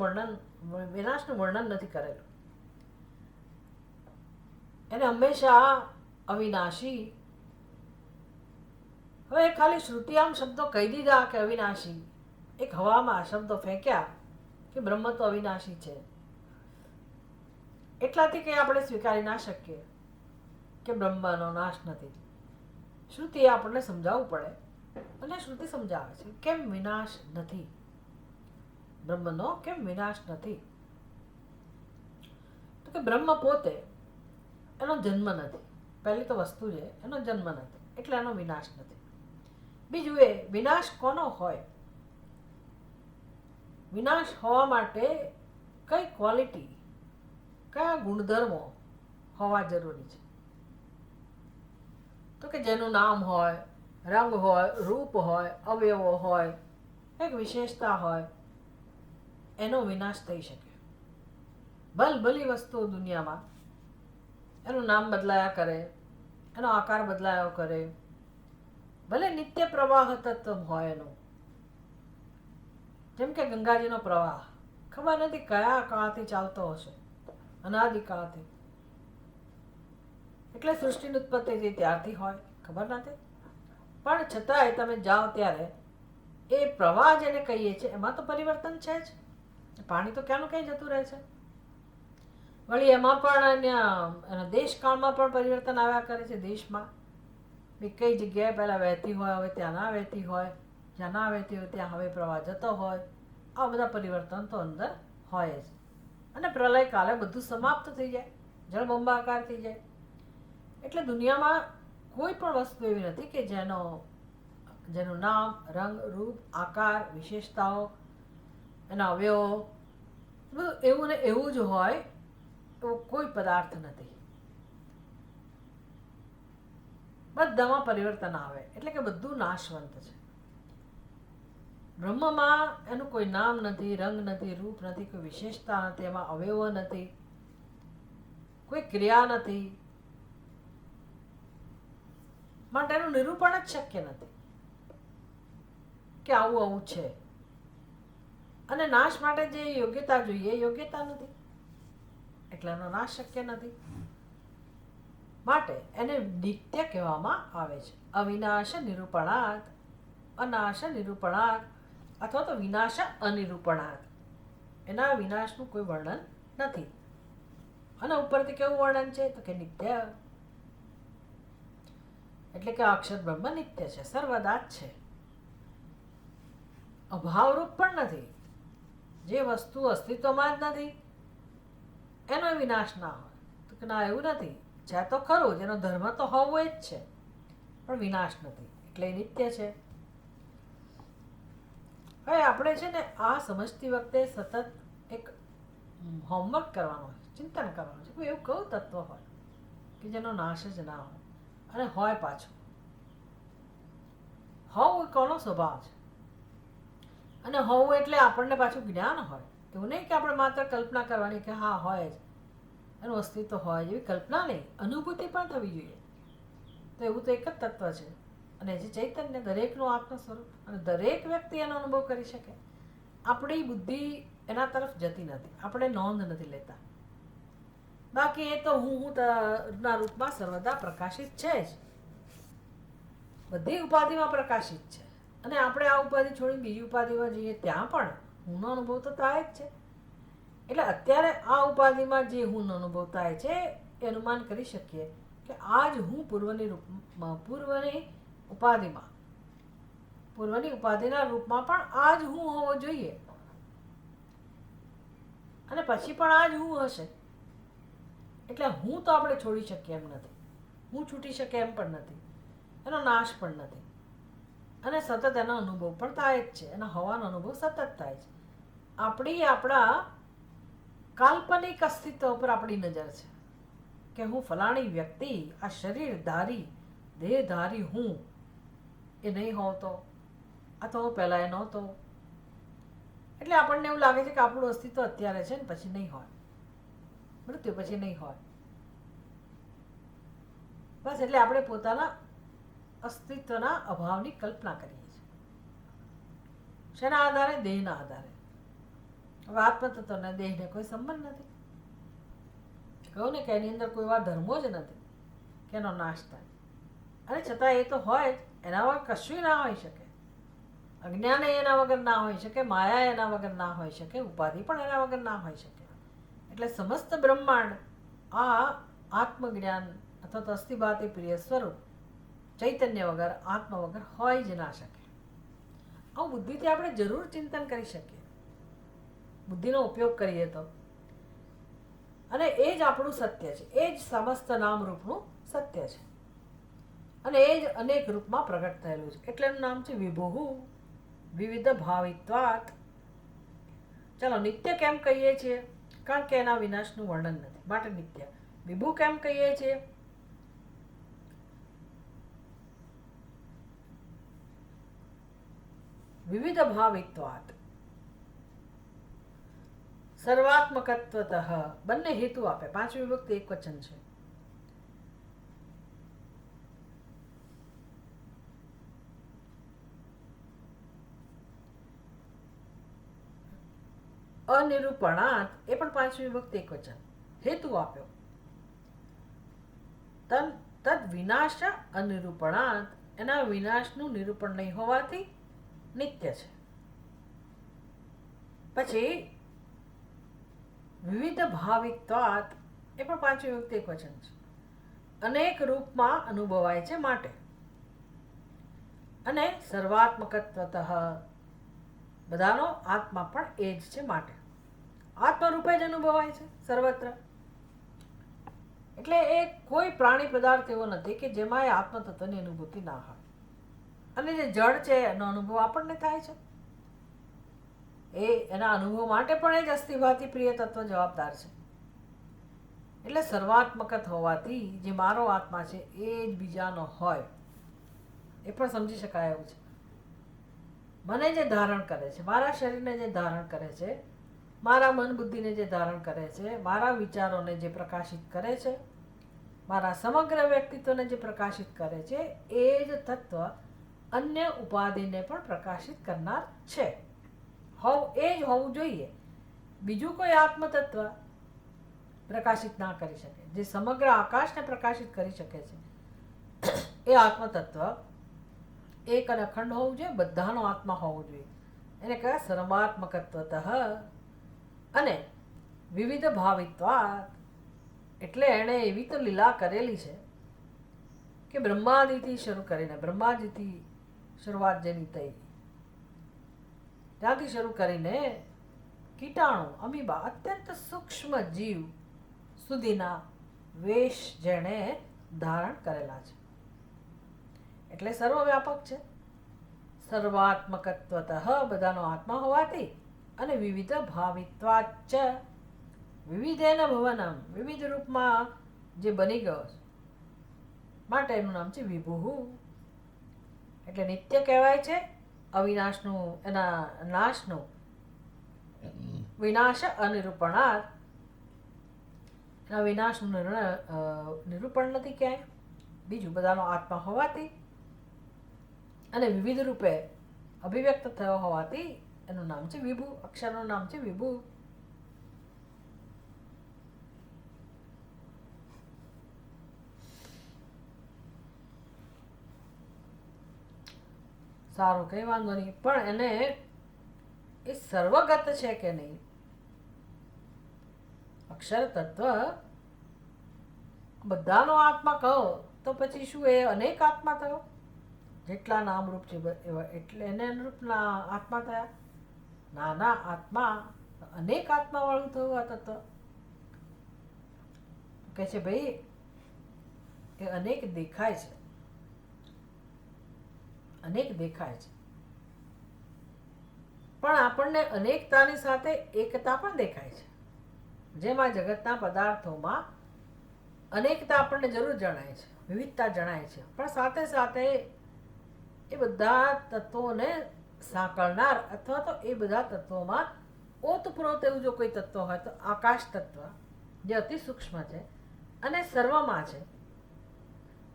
[SPEAKER 1] વર્ણન નથી કરેલું. એને હંમેશા અવિનાશી. હવે ખાલી શ્રુતિ આમ શબ્દો કહી દીધા કે અવિનાશી, એક હવામાં શબ્દો ફેંક્યા કે બ્રહ્મ તો અવિનાશી છે, એટલાથી કંઈ આપણે સ્વીકારી ના શકીએ કે બ્રહ્મનો નાશ નથી. શ્રુતિએ આપણને સમજાવવું પડે, અને શ્રુતિ સમજાવે છે કેમ વિનાશ નથી, બ્રહ્મનો કેમ વિનાશ નથી. તો કે બ્રહ્મ પોતે, એનો જન્મ નથી. પહેલી તો વસ્તુ છે એનો જન્મ નથી, એટલે એનો વિનાશ નથી. બીજું એ વિનાશ કોનો હોય, વિનાશ હોવા માટે કઈ ક્વોલિટી, કયા ગુણધર્મો હોવા જરૂરી છે? તો કે જેનું નામ હોય, રંગ હોય, રૂપ હોય, અવયવો હોય, એક વિશેષતા હોય, એનો વિનાશ થઈ શકે. ભલભલી વસ્તુઓ દુનિયામાં એનું નામ બદલાયા કરે, એનો આકાર બદલાયો કરે, ભલે નિત્ય પ્રવાહ તત્વ હોય એનો, જેમ કે ગંગાજીનો પ્રવાહ ખબર નથી કયા કાળથી ચાલતો હશે, અનાદિકાળથી. એટલે સૃષ્ટિની ઉત્પત્તિ થઈ ત્યારથી હોય, ખબર નથી. પણ છતાંય તમે જાઓ ત્યારે એ પ્રવાહ જેને કહીએ છીએ એમાં તો પરિવર્તન છે જ. પાણી તો ક્યાંનું ક્યાંય જતું રહે છે. વળી એમાં પણ એના દેશકાળમાં પણ પરિવર્તન આવ્યા કરે છે. દેશમાં બી કઈ જગ્યાએ પહેલાં વહેતી હોય, હવે ત્યાં ના વહેતી હોય, જ્યાં ના વહેતી હોય ત્યાં હવે પ્રવાહ જતો હોય. આ બધા પરિવર્તન તો અંદર હોય જ. અને પ્રલય કાલે બધું સમાપ્ત થઈ જાય, જળબંબાકાર થઈ જાય. એટલે દુનિયામાં કોઈ પણ વસ્તુ એવી નથી કે જેનું નામ, રંગ, રૂપ, આકાર, વિશેષતાઓ, એના અવયવો બધું એવું ને એવું જ હોય એવો કોઈ પદાર્થ નથી. બધામાં પરિવર્તન આવે, એટલે કે બધું નાશવંત છે. બ્રહ્મમાં એનું કોઈ નામ નથી, રંગ નથી, રૂપ નથી, કોઈ વિશેષતા નથી, એમાં અવયવો નથી, કોઈ ક્રિયા નથી, માટે એનું નિરૂપણ જ શક્ય નથી કે આવું આવું છે. અને નાશ માટે જે યોગ્યતા જોઈએ એ યોગ્યતા નથી, એટલે એનો નાશ શક્ય નથી. માટે એને નિત્ય કહેવામાં આવે છે. અવિનાશ નિરૂપણાત, અનાશ નિરૂપણાત, અથવા તો વિનાશ અનિરૂપણાત. એના વિનાશનું કોઈ વર્ણન નથી. અને ઉપરથી કેવું વર્ણન છે? તો કે નિત્ય. એટલે કે અક્ષર બ્રહ્મ નિત્ય છે, સર્વદા જ છે, અભાવરૂપ પણ નથી. જે વસ્તુ અસ્તિત્વમાં જ નથી એનો વિનાશ ના હોય. તો કે ના, એવું નથી. છે તો ખરું, જેનો ધર્મ તો હોવો જ છે, પણ વિનાશ નથી, એટલે નિત્ય છે. હવે આપણે છે ને આ સમજતી વખતે સતત એક હોમવર્ક કરવાનો છે, ચિંતન કરવાનું છે. એવું કયું તત્વ હોય કે જેનો નાશ જ ના હોય અને હોય પાછું? હોવું કોનો સ્વભાવ છે? અને હોવું એટલે આપણને પાછું જ્ઞાન હોય. એવું નહીં કે આપણે માત્ર કલ્પના કરવાની કે હા હોય જ, એનું અસ્તિત્વ હોય, એવી કલ્પના નહીં, અનુભૂતિ પણ થવી જોઈએ. તો એવું તો એક જ તત્વ છે, અને જે ચૈતન્ય દરેકનું આત્મ સ્વરૂપ, અને દરેક વ્યક્તિ એનો અનુભવ કરી શકે. આપણી બુદ્ધિ એના તરફ જતી નથી, આપણે નોંધ નથી લેતા. બાકી એ તો હું ના રૂપમાં સર્વદા પ્રકાશિત છે જ, બધી ઉપાધિમાં પ્રકાશિત છે. અને આપણે આ ઉપાધિ છોડી બીજી ઉપાધિમાં જઈએ ત્યાં પણ હુંનો અનુભવ તો થાય જ છે. એટલે અત્યારે આ ઉપાધિમાં જે હું અનુભવ થાય છે એ અનુમાન કરી શકીએ કે આજ હું પૂર્વની ઉપાધિના રૂપમાં પણ આજ હું હોવો જોઈએ, અને પછી પણ આજ હું હશે. એટલે હું તો આપણે છોડી શકીએ એમ નથી, હું છૂટી શકે એમ પણ નથી, એનો નાશ પણ નથી. અને સતત એનો અનુભવ પણ થાય જ છે, એના હોવાનો અનુભવ સતત થાય છે. આપણા કાલ્પનિક અસ્તિત્વ ઉપર આપણી નજર છે કે હું ફલાણી વ્યક્તિ, આ શરીરધારી દેહધારી હું એ નહીં હોતો, અથવા હું પહેલા એ નહોતો. એટલે આપણને એવું લાગે છે કે આપણું અસ્તિત્વ અત્યારે છે ને પછી નહીં હોય, મૃત્યુ પછી નહીં હોય. બસ, એટલે આપણે પોતાના અસ્તિત્વના અભાવની કલ્પના કરીએ છીએ. શેના આધારે? દેહના આધારે. હવે આત્મતત્વના દેહને કોઈ સંબંધ નથી. કહું ને કે એની અંદર કોઈ એવા ધર્મો જ નથી કે એનો નાશ થાય. અને છતાં એ તો હોય જ, એના વગર કશું ના હોઈ શકે. અજ્ઞાન એના વગર ના હોઈ શકે, માયા એના વગર ના હોઈ શકે, ઉપાધિ પણ એના વગર ના હોઈ શકે. એટલે સમસ્ત બ્રહ્માંડ આ આત્મજ્ઞાન અથવા તો અસ્થિભાતિ પ્રિય સ્વરૂપ ચૈતન્ય વગર, આત્મ વગર હોય જ ના શકે. આવું બુદ્ધિથી આપણે જરૂર ચિંતન કરી શકીએ, બુદ્ધિનો ઉપયોગ કરીએ તો. અને એ જ આપણું સત્ય છે, એ જ સમસ્ત નામરૂપનું સત્ય છે. અને એ જ અનેક રૂપમાં પ્રગટ થયેલું છે, એટલે એનું નામ છે વિભુઃ વિવિધ ભાવિત્વાત. ચાલો, નિત્ય કેમ કહીએ છીએ? કારણ કે એના વિનાશનું વર્ણન નથી, માટે નિત્ય. વિભુ કેમ કહીએ છીએ? વિવિધ ભાવિત્વાત, સર્વાત્મકત્વતઃ. બંને હેતુ આપે. પાંચમી વિભક્તિ એક વચન છે. અનિરૂપણાત એ પણ પાંચમી વિભક્તિ એક વચન. હેતુ આપ્યો. તદ વિનાશ અનિરૂપણાત, એના વિનાશનું નિરૂપણ નહીં હોવાથી નિત્ય છે. પછી વિવિધ ભાવિત્વાત એ પણ પાંચમી વિભક્તિ એક વચન છે. અનેક રૂપમાં અનુભવાય છે માટે. અને સર્વાત્મકત્વતઃ, બધાનો આત્મા પણ એ જ છે માટે. આત્મરૂપે જ અનુભવાય છે સર્વત્ર. એટલે એ કોઈ પ્રાણી પદાર્થ એવો નથી કે જેમાં એ આત્મતત્વની અનુભૂતિ ના હોય. અને જે જળ છે એનો અનુભવ આપણને થાય છે. એના અનુભવ માટે પણ એ જ અસ્થિભાતિ પ્રિય તત્વ જવાબદાર છે. એટલે સર્વાત્મકત હોવાથી જે મારો આત્મા છે એ જ બીજાનો હોય એ પણ સમજી શકાય એવું છે. મને જે ધારણ કરે છે, મારા શરીરને જે ધારણ કરે છે, મારા મન બુદ્ધિને જે ધારણ કરે છે, મારા વિચારોને જે પ્રકાશિત કરે છે, મારા સમગ્ર વ્યક્તિત્વને જે પ્રકાશિત કરે છે, એ જ તત્વ અન્ય ઉપાધિને પણ પ્રકાશિત કરનાર છે. એ જ હોવું જોઈએ. બીજું કોઈ આત્મતત્વ પ્રકાશિત ના કરી શકે. જે સમગ્ર આકાશને પ્રકાશિત કરી શકે છે એ આત્મતત્વ એક અને અખંડ હોવું જોઈએ, બધાનો આત્મા હોવો જોઈએ. એને કહેવાય સર્વાત્મકત્વતઃ. અને વિવિધ ભાવિત્વાત, એટલે એણે એવી તો લીલા કરેલી છે કે બ્રહ્માદિથી શરૂ કરીને, બ્રહ્માજીથી શરૂઆત જેની થઈ, ત્યાંથી શરૂ કરીને કીટાણુ, અમીબા, અત્યંત સૂક્ષ્મ જીવ સુધીના વેશ જેણે ધારણ કરેલા છે. એટલે સર્વવ્યાપક છે. સર્વાત્મકત્વતઃ, બધાનો આત્મા હોવાથી. અને વિવિધ ભાવિત્વાચ, વિવિધેન ભવનમ, વિવિધ રૂપમાં જે બની ગયો છે માટે એનું નામ છે વિભુઃ. એટલે નિત્ય કહેવાય છે. અવિનાશનું, એના નાશનું, વિનાશ અનિરૂપણાત, એના વિનાશનું નિરૂપણ નથી ક્યાંય. બીજું, બધાનો આત્મા હોવાથી અને વિવિધ રૂપે અભિવ્યક્ત થયો હોવાથી એનું નામ છે વિભુ. અક્ષરનું નામ છે વિભુ. સારું, કઈ વાંધો નહીં. પણ એને એ સર્વગત છે કે નહીં? અક્ષર તત્વ બધાનો આત્મા કહો તો પછી શું એ અનેક આત્મા થયો? જેટલા નામરૂપ છે એટલે એને અનુરૂપના આત્મા થયા? નાના આત્મા અનેક આત્મા વાળું થયું આ તત્વ. કહે છે ભાઈ એ અનેક દેખાય છે, અનેક દેખાય છે, પણ આપણને અનેકતાની સાથે એકતા પણ દેખાય છે. જેમાં જગતના પદાર્થોમાં અનેકતા આપણને જરૂર જણાય છે, વિવિધતા જણાય છે, પણ સાથે સાથે એ બધા તત્વોને સાંકળનાર અથવા તો એ બધા તત્વોમાં ઓતપ્રોત એવું જો કોઈ તત્વ હોય તો આકાશ તત્વ, જે અતિ સૂક્ષ્મ છે અને સર્વમાં છે,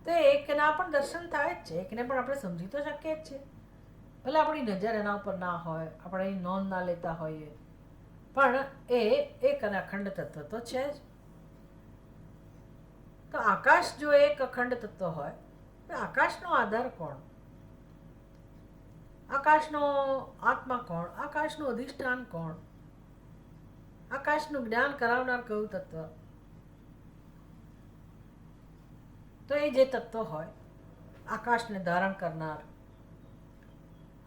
[SPEAKER 1] તો એકના પણ દર્શન થાય જ છે. એકને પણ આપણે સમજી તો શકીએ જ છીએ. ભલે આપણી નજર એના ઉપર ના હોય, આપણે એની નોંધ ના લેતા હોઈએ, પણ એ એક અને અખંડ તત્વ તો છે જ. તો આકાશ જો એક અખંડ તત્વ હોય તો આકાશનો આધાર કોણ? આકાશનો આત્મા કોણ? આકાશનું અધિષ્ઠાન કોણ? આકાશનું જ્ઞાન કરાવનાર કયું તત્વ? તો એ જે તત્વ હોય, આકાશને ધારણ કરનાર,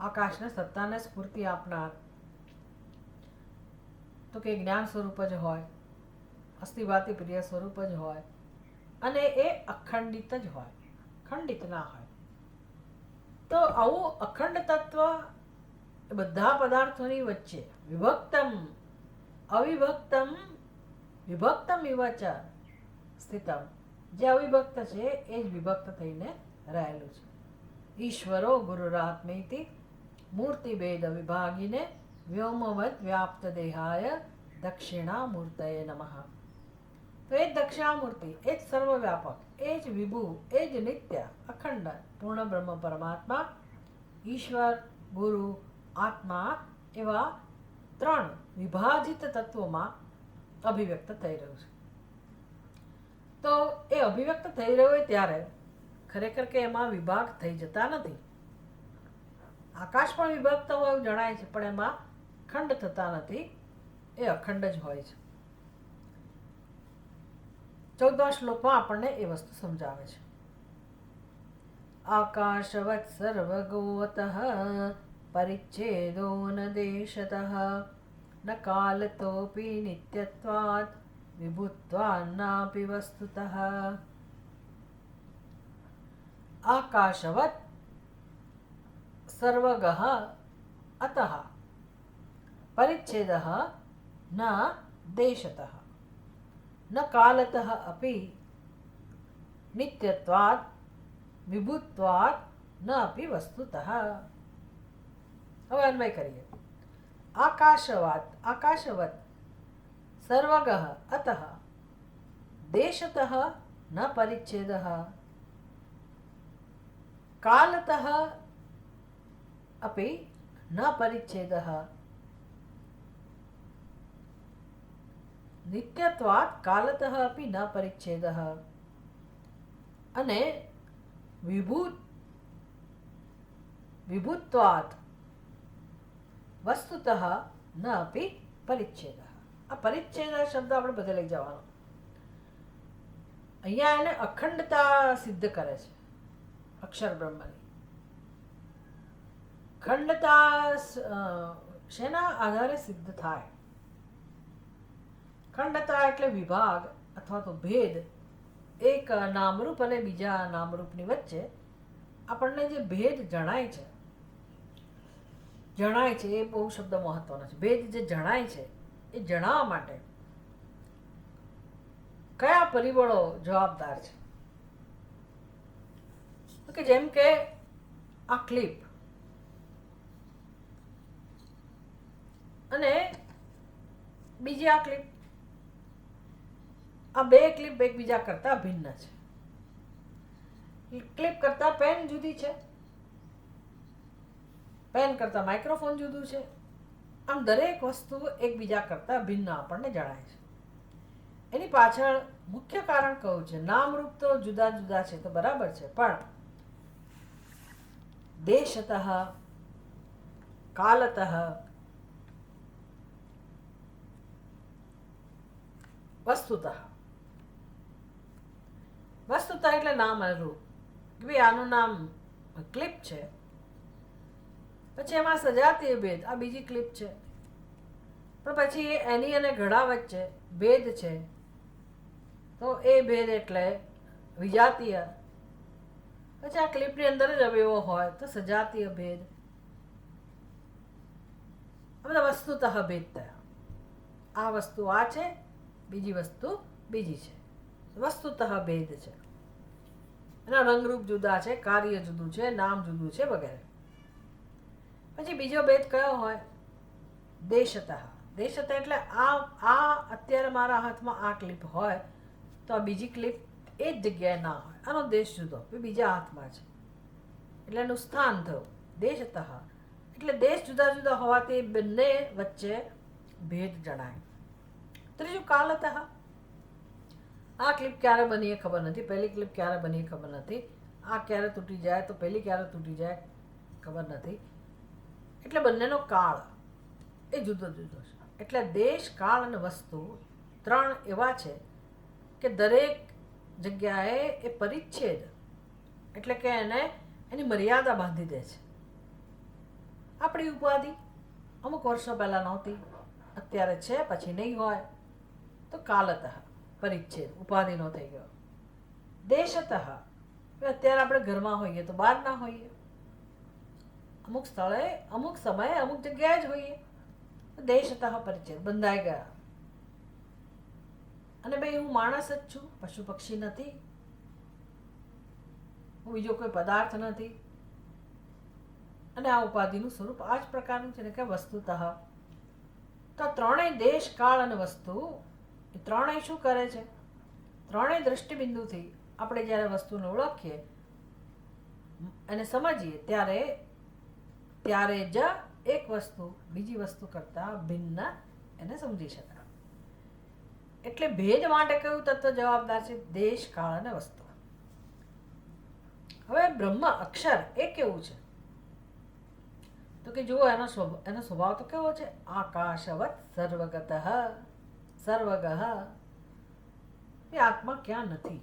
[SPEAKER 1] આકાશને સત્તાને સ્ફૂર્તિ આપનાર, તો કે જ્ઞાન સ્વરૂપ જ હોય, અસ્થિભાતિ પ્રિય સ્વરૂપ જ હોય, અને એ અખંડિત જ હોય. ખંડિત ના હોય. તો આવું અખંડ તત્વ બધા પદાર્થોની વચ્ચે વિભક્તમ અવિભક્તમ વિભક્તમ વિવચ સ્થિતમ, જે અવિભક્ત છે એ જ વિભક્ત થઈને રહેલું છે. ઈશ્વરો ગુરુરાત્મેતિ મૂર્તિભેદ વિભાગીને વ્યોમવદ વ્યાપ્ત દેહાય દક્ષિણામૂર્તયે નમઃ. તો એ જ દક્ષિણામૂર્તિ, એ જ સર્વવ્યાપક, એ જ વિભુ, એ જ નિત્ય અખંડ પૂર્ણ બ્રહ્મ પરમાત્મા ઈશ્વર ગુરુ આત્મા એવા ત્રણ વિભાજિત તત્વોમાં અભિવ્યક્ત થઈ રહ્યું છે. તો એ અભિવ્યક્ત થઈ રહ્યો હોય ત્યારે ખરેખર કે એમાં વિભાગ થઈ જતા નથી. આકાશ પણ વિભક્ત હોય એવું જણાય છે, પણ એમાં ખંડ થતા નથી, એ અખંડ જ હોય છે. 14મા શ્લોકમાં આપણને એ વસ્તુ સમજાવે છે. આકાશવત સર્વગોતઃ પરિચ્છેદો ન દેશતઃ ન કાલતોપી નિત્યત્વાत् વિભુત્વાન્નાપી વસ્તુતઃ. આકાશવત સર્વગઃ અતઃ પરિચ્છેદઃ ન દેશતઃ ન કાલતઃ અપી નિત્યત્વાत् વિભુત્વાत् ન અપી વસ્તુતઃ. હવે અન્વય કરીએ. આકાશવત સર્વગઃ અતઃ દેશતઃ ન પરિચ્છેદઃ કાલતઃ અપી ન પરિચ્છેદઃ નિત્યત્વાत् કાલતઃ અપી ન પરિચ્છેદઃ અને વિભુત્વાत् વસ્તુતઃ ન અપી પરિચ્છેદઃ. આ પરિચ્છેદ શબ્દ આપણે બધે લઈ જવાનો. અહીંયા એને અખંડતા સિદ્ધ કરે છે અક્ષર બ્રહ્મની. ખંડતા શેના આધારે સિદ્ધ થાય? ખંડતા એટલે વિભાગ અથવા તો ભેદ. એક નામરૂપ અને બીજા નામરૂપની વચ્ચે આપણને જે ભેદ જણાય છે એ બહુ શબ્દ મહત્વનો છે. ભેદ જે જણાય છે એ જણાવવા માટે કયા પરિબળો જવાબદાર છે? તો કે જેમ કે આ ક્લિપ અને બીજી આ ક્લિપ, આ બે ક્લિપ એકબીજા કરતા ભિન્ન છે. ક્લિપ કરતા પેન જુદી છે, પેન કરતા માઇક્રોફોન જુદું છે. આમ દરેક વસ્તુ એકબીજા કરતા ભિન્ન આપણને જણાય છે. એની પાછળ મુખ્ય કારણ કયું છે? નામરૂપ તો જુદા જુદા છે તો બરાબર છે, પણ દેશતઃ કાલતઃ વસ્તુતઃ એટલે નામ રૂપ. ભાઈ આનું નામ ક્લિપ છે, પછી એમાં સજાતીય ભેદ, આ બીજી ક્લિપ છે, પણ પછી એની અને ઘડા વચ્ચે ભેદ છે, તો એ ભેદ એટલે વિજાતીય. પછી આ ક્લિપની અંદર જ અવયવો હોય તો સજાતીય ભેદ. આ બધા વસ્તુતઃ ભેદ થયા. આ વસ્તુ આ છે, બીજી વસ્તુ બીજી છે, વસ્તુતઃ ભેદ છે. એના રંગરૂપ જુદા છે, કાર્ય જુદું છે, નામ જુદું છે વગેરે. પછી બીજો ભેદ કયો હોય? દેશતઃ. દેશતઃ એટલે આ અત્યારે મારા હાથમાં આ ક્લિપ હોય તો આ બીજી ક્લિપ એ જ જગ્યાએ ના હોય, આનો દેશ જુદો, બીજા હાથમાં છે એટલે એનું સ્થાન થયું. દેશતઃ એટલે દેશ જુદા જુદા હોવાથી બંને વચ્ચે ભેદ જણાય. ત્રીજું કાલતઃ. આ ક્લિપ ક્યારે બની એ ખબર નથી, પહેલી ક્લિપ ક્યારે બની એ ખબર નથી, આ ક્યારે તૂટી જાય તો પહેલી ક્યારે તૂટી જાય ખબર નથી. એટલે બંનેનો કાળ એ જુદો જુદો છે. એટલે દેશ, કાળ અને વસ્તુ ત્રણ એવા છે કે દરેક જગ્યાએ એ પરિચ્છેદ એટલે કે એની મર્યાદા બાંધી દે છે. આપણી ઉપાધિ અમુક વર્ષો પહેલાં નહોતી, અત્યારે છે, પછી નહીં હોય, તો કાલતઃ પરિચ્છેદ ઉપાધિનો થઈ ગયો. દેશતઃ અત્યારે આપણે ઘરમાં હોઈએ તો બહાર ના હોઈએ, અમુક સ્થળે અમુક સમયે અમુક જગ્યાએ જ હોઈએ. દેશતઃ પરિચય બંધાઈ ગયા. અને ભાઈ હું માણસ જ છું, પશુ પક્ષી નથી, હું બીજો કોઈ પદાર્થ નથી. અને આ ઉપાધિનું સ્વરૂપ આ જ પ્રકારનું છે ને કે વસ્તુતઃ. તો ત્રણેય દેશ, કાળ અને વસ્તુ એ ત્રણેય શું કરે છે? ત્રણેય દ્રષ્ટિબિંદુથી આપણે જ્યારે વસ્તુને ઓળખીએ અને સમજીએ ત્યારે જ એક વસ્તુ બીજી વસ્તુ કરતાં ભિન્ન એને સમજી શકાય. એટલે ભેદ માટે કયું તત્વ જવાબદાર છે? દેશ, કાળ અને વસ્તુ. હવે બ્રહ્મ અક્ષર એ કેવું છે? તો કે જુઓ, એનો સ્વભાવ તો કેવો છે? આકાશવત સર્વગત સર્વગઃ. એ આત્મા ક્યાં નથી?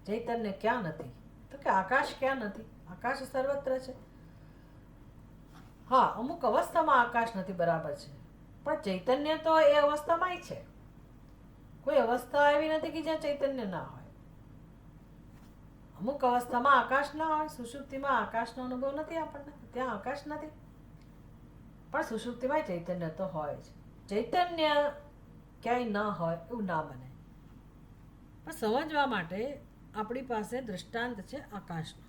[SPEAKER 1] ચૈતન્ય ક્યાં નથી? તો કે આકાશ ક્યાં નથી? આકાશ સર્વત્ર છે. હા, અમુક અવસ્થામાં આકાશ નથી, બરાબર છે, પણ ચૈતન્ય તો એ અવસ્થામાં છે. કોઈ અવસ્થા એવી નથી કે જ્યાં ચૈતન્ય ના હોય. અમુક અવસ્થામાં આકાશ ના હોય. સુષુપ્તિમાં આકાશનો અનુભવ નથી આપણને, ત્યાં આકાશ નથી, પણ સુષુપ્તિમાં ચૈતન્ય તો હોય જ. ચૈતન્ય ક્યાંય ન હોય એવું ના બને. પણ સમજવા માટે આપણી પાસે દૃષ્ટાંત છે આકાશનો.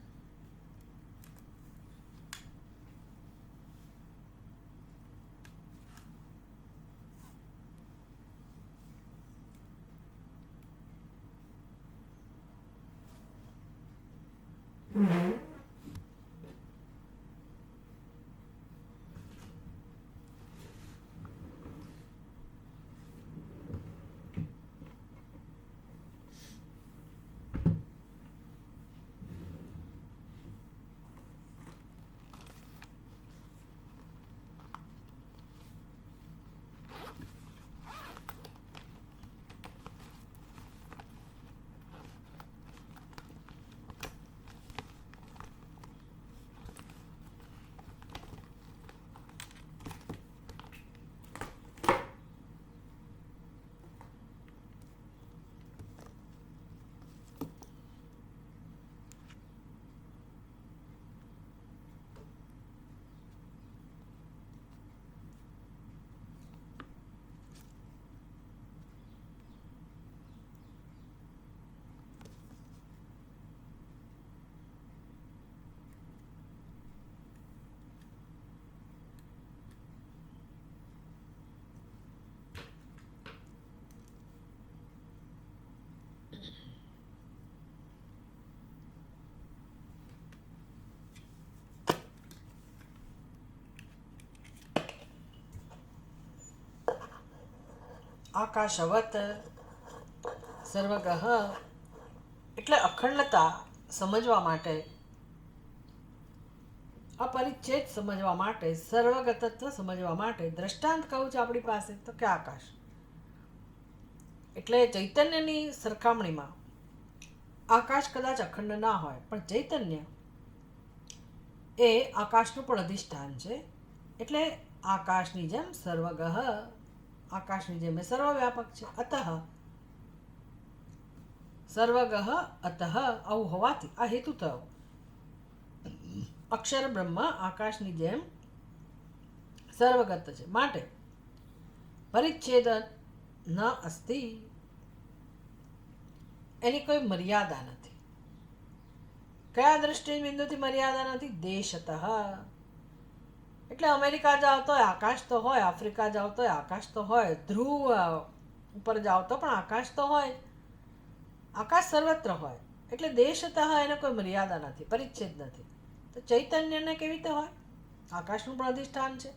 [SPEAKER 1] આકાશવત સર્વગઃ એટલે અખંડતા સમજવા માટે, અપરિચ્છેદ સમજવા માટે, સર્વગતત્વ સમજવા માટે દ્રષ્ટાંત કયું છે આપણી પાસે? તો કે આકાશ. એટલે ચૈતન્યની સરખામણીમાં આકાશ કદાચ અખંડ ના હોય, પણ ચૈતન્ય એ આકાશનું પણ અધિષ્ઠાન છે. એટલે આકાશની જેમ સર્વગઃ, આકાશની જેમ સર્વવ્યાપક છે. અતઃ સર્વગઃ અતઃ આવું હોવાથી આ હેતુ થયો. અક્ષર બ્રહ્મ આકાશની જેમ સર્વગત છે, માટે પરિચ્છેદ ન અસ્તિ, એની કોઈ મર્યાદા નથી. કયા દ્રષ્ટિબિંદુથી મર્યાદા નથી? દેશતઃ. એટલે અમેરિકા જાઓ તો આકાશ તો હોય, આફ્રિકા જાઓ તો આકાશ તો હોય, ધ્રુવ ઉપર જાઓ તો પણ આકાશ તો હોય. આકાશ સર્વત્ર હોય. એટલે દેશતઃ એને કોઈ મર્યાદા નથી, પરિચ્છેદ નથી. તો ચૈતન્યને કેવી રીતે હોય? આકાશનું પણ અધિષ્ઠાન છે.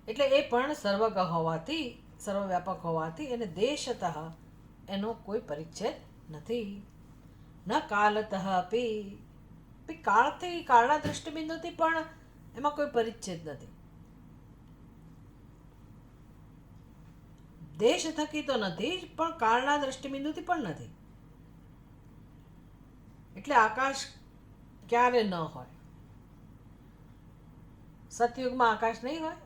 [SPEAKER 1] એટલે એ પણ સર્વગહ હોવાથી, સર્વવ્યાપક હોવાથી એને દેશતઃ એનો કોઈ પરિચ્છેદ નથી. ન કાલતઃ અપી, કાળથી, કાળના દૃષ્ટિબિંદુથી પણ એમાં કોઈ પરિચ્છેદ નથી. દેશ થકી તો નથી, પણ કાળના દ્રષ્ટિબિંદુથી પણ નથી. એટલે આકાશ ક્યારે ન હોય? સતયુગમાં આકાશ નહીં હોય,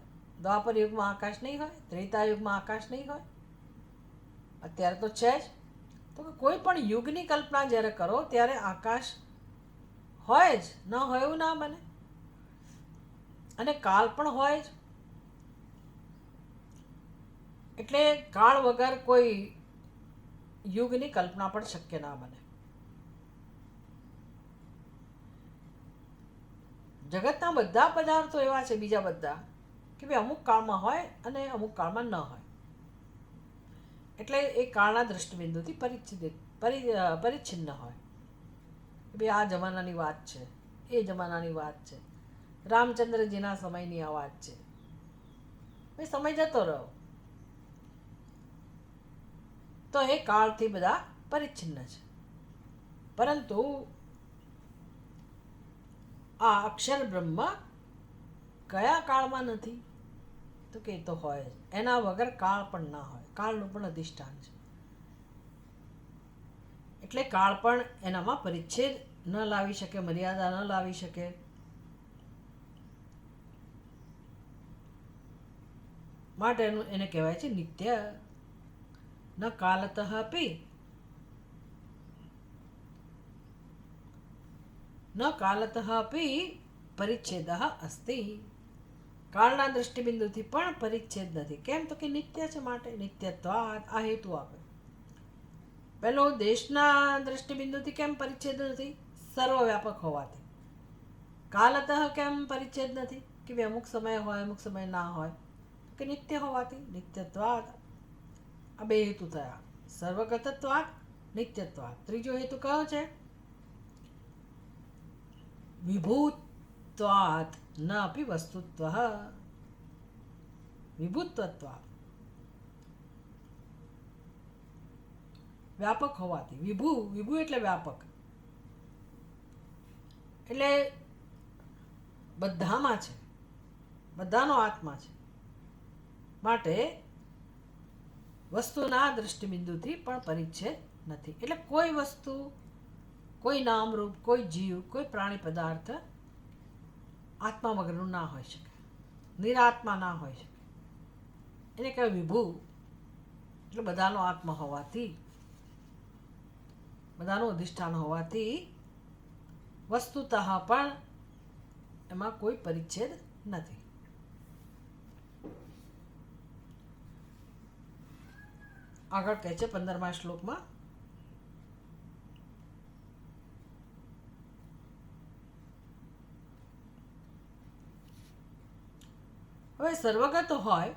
[SPEAKER 1] દ્વાપર યુગમાં આકાશ નહીં હોય, ત્રેતા યુગમાં આકાશ નહીં હોય, અત્યારે તો છે જ. તો કે કોઈ પણ યુગની કલ્પના જ્યારે કરો ત્યારે આકાશ હોય જ, ન હોય એવું ના બને, અને કાળ પણ હોય જ. એટલે કાળ વગર કોઈ યુગની કલ્પના પણ શક્ય ના બને. જગતના બધા પદાર્થો એવા છે બીજા બધા કે ભાઈ અમુક કાળમાં હોય અને અમુક કાળમાં ન હોય. એટલે એ કાળના દૃષ્ટિબિંદુથી પરિચ્છિન્ન હોય. ભાઈ આ જમાનાની વાત છે, એ જમાનાની વાત છે, રામચંદ્રજીના સમયની આ વાત છે. ભાઈ સમય જતો રહ્યો તો એ કાળથી બધા પરિચ્છિન્ન છે. પરંતુ આ અક્ષર બ્રહ્મ કયા કાળમાં નથી? તો કે તો હોય જ. એના વગર કાળ પણ ના હોય, કાળનું પણ અધિષ્ઠાન છે. એટલે કાળ પણ એનામાં પરિચ્છેદ ન લાવી શકે, મર્યાદા ન લાવી શકે. માટે એને કહેવાય છે નિત્ય. ન કાલતઃ અપી ન કાલતઃ અપી પરિચ્છેદ અસ્તિ. કાળના દૃષ્ટિબિંદુથી પણ પરિચ્છેદ નથી. કેમ? તો કે નિત્ય છે, માટે નિત્યત્વાદ. આ હેતુ આપે. પેલો દેશના દૃષ્ટિબિંદુથી કેમ પરિચ્છેદ નથી? સર્વવ્યાપક હોવાથી. કાલતઃ કેમ પરિચ્છેદ નથી? કે ભાઈ અમુક સમય હોય, અમુક સમય ના હોય. કે નિત્ય હોવાથી, નિત્યત્વાદ. આ બે હેતુ થયા, સર્વગતત્વાદ, નિત્યત્વાદ. ત્રીજો હેતુ કયો છે? વિભૂત્વાદ ન અપી વસ્તુત્વ. વિભૂત્વત્વાદ, વ્યાપક હોવાથી. વિભુ એટલે વ્યાપક, એટલે બધામાં છે, બધાનો આત્મા છે. માટે વસ્તુના દૃષ્ટિબિંદુથી પણ પરિચ્છેદ નથી. એટલે કોઈ વસ્તુ, કોઈ નામરૂપ, કોઈ જીવ, કોઈ પ્રાણી પદાર્થ આત્મા વગરનું ના હોઈ શકે, નિરાત્મા ના હોઈ શકે. એને કહેવાય વિભુ. એટલે બધાનો આત્મા હોવાથી, બધાનું અધિષ્ઠાન હોવાથી વસ્તુતઃ પણ એમાં કોઈ પરિચ્છેદ નથી. આગળ કહે છે 15મા શ્લોકમાં, હવે સર્વગત હોય,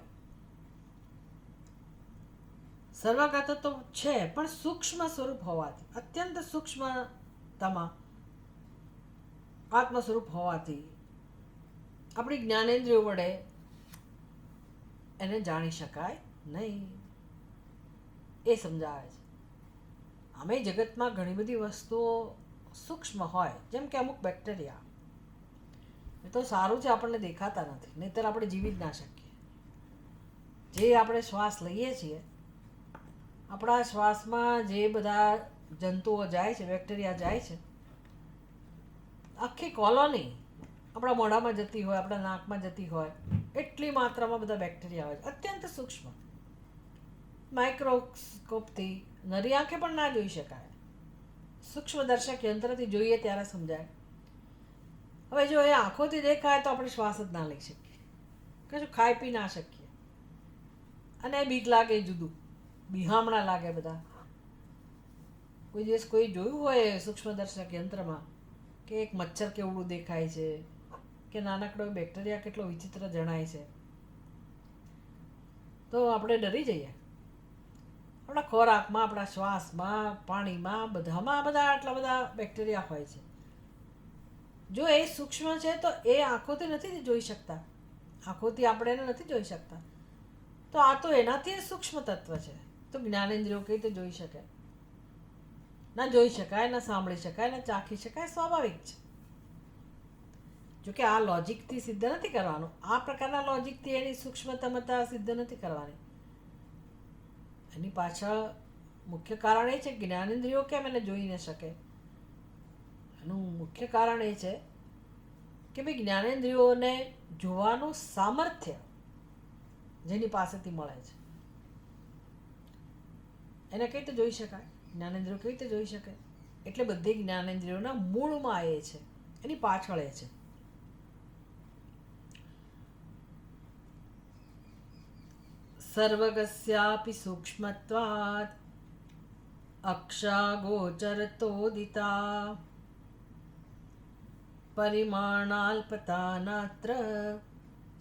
[SPEAKER 1] સર્વગત તો છે પણ સૂક્ષ્મ સ્વરૂપ હોવાથી, અત્યંત સૂક્ષ્મતામાં આત્મ સ્વરૂપ હોવાથી આપણી જ્ઞાનેન્દ્રિયો વડે એને જાણી શકાય નહીં. એ સમજાવે છે. આમે જગતમાં ઘણી બધી વસ્તુઓ સૂક્ષ્મ હોય, જેમ કે અમુક બેક્ટેરિયા. એ તો સારું છે આપણને દેખાતા નથી, નહીંતર આપણે જીવી જ ના શકીએ. જે આપણે શ્વાસ લઈએ છીએ, આપણા શ્વાસમાં જે બધા જંતુઓ જાય છે, બેક્ટેરિયા જાય છે, આખી કોલોની આપણા મોઢામાં જતી હોય, આપણા નાકમાં જતી હોય, એટલી માત્રામાં બધા બેક્ટેરિયા હોય છે, અત્યંત સૂક્ષ્મ. માઇક્રોસ્કોપથી નરી આંખે પણ ના જોઈ શકાય, સૂક્ષ્મદર્શક યંત્રથી જોઈએ ત્યારે સમજાય. હવે જો એ આંખોથી દેખાય તો આપણે શ્વાસ જ ના લઈ શકીએ, કશું ખાઈ પી ના શકીએ. અને બીક લાગે જુદું, બિહામણા લાગે બધા. કોઈ દિવસ કોઈ જોયું હોય સૂક્ષ્મદર્શક યંત્રમાં કે એક મચ્છર કેવડું દેખાય છે, કે નાનકડો બેક્ટેરિયા કેટલો વિચિત્ર જણાય છે, તો આપણે ડરી જઈએ. આપણા ખોરાકમાં, આપણા શ્વાસમાં, પાણીમાં, બધામાં બધા આટલા બધા બેક્ટેરિયા હોય છે. જો એ સૂક્ષ્મ છે તો એ આંખોથી નથી જોઈ શકતા, આંખોથી આપણે એને નથી જોઈ શકતા, તો આ તો એનાથી સૂક્ષ્મ તત્વ છે. તો જ્ઞાનેન્દ્રિયો કઈ રીતે જોઈ શકે? ના જોઈ શકાય, ના સાંભળી શકાય, ના ચાખી શકાય, સ્વાભાવિક છે. જોકે આ લોજિકથી સિદ્ધ નથી કરવાનું, આ પ્રકારના લોજિકથી એની સૂક્ષ્મતમતા સિદ્ધ નથી કરવાની. એની પાછળ મુખ્ય કારણ એ છે કે જ્ઞાનેન્દ્રિયો કેમ એને જોઈ ન શકે. એનું મુખ્ય કારણ એ છે કે ભાઈ જ્ઞાનેન્દ્રિયોને જોવાનું સામર્થ્ય જેની પાસેથી મળે છે, એને કઈ રીતે જોઈ શકાય? જ્ઞાનેન્દ્રિયો કેવી રીતે જોઈ શકે? એટલે બધી જ્ઞાનેન્દ્રિયોના મૂળમાં એ છે, એની પાછળ એ છે. સર્વગસ્યાપી સૂક્ષ્મત્વાत् અક્ષાગોચરતોદિતા પરિમાણાલ્પતા નાત્ર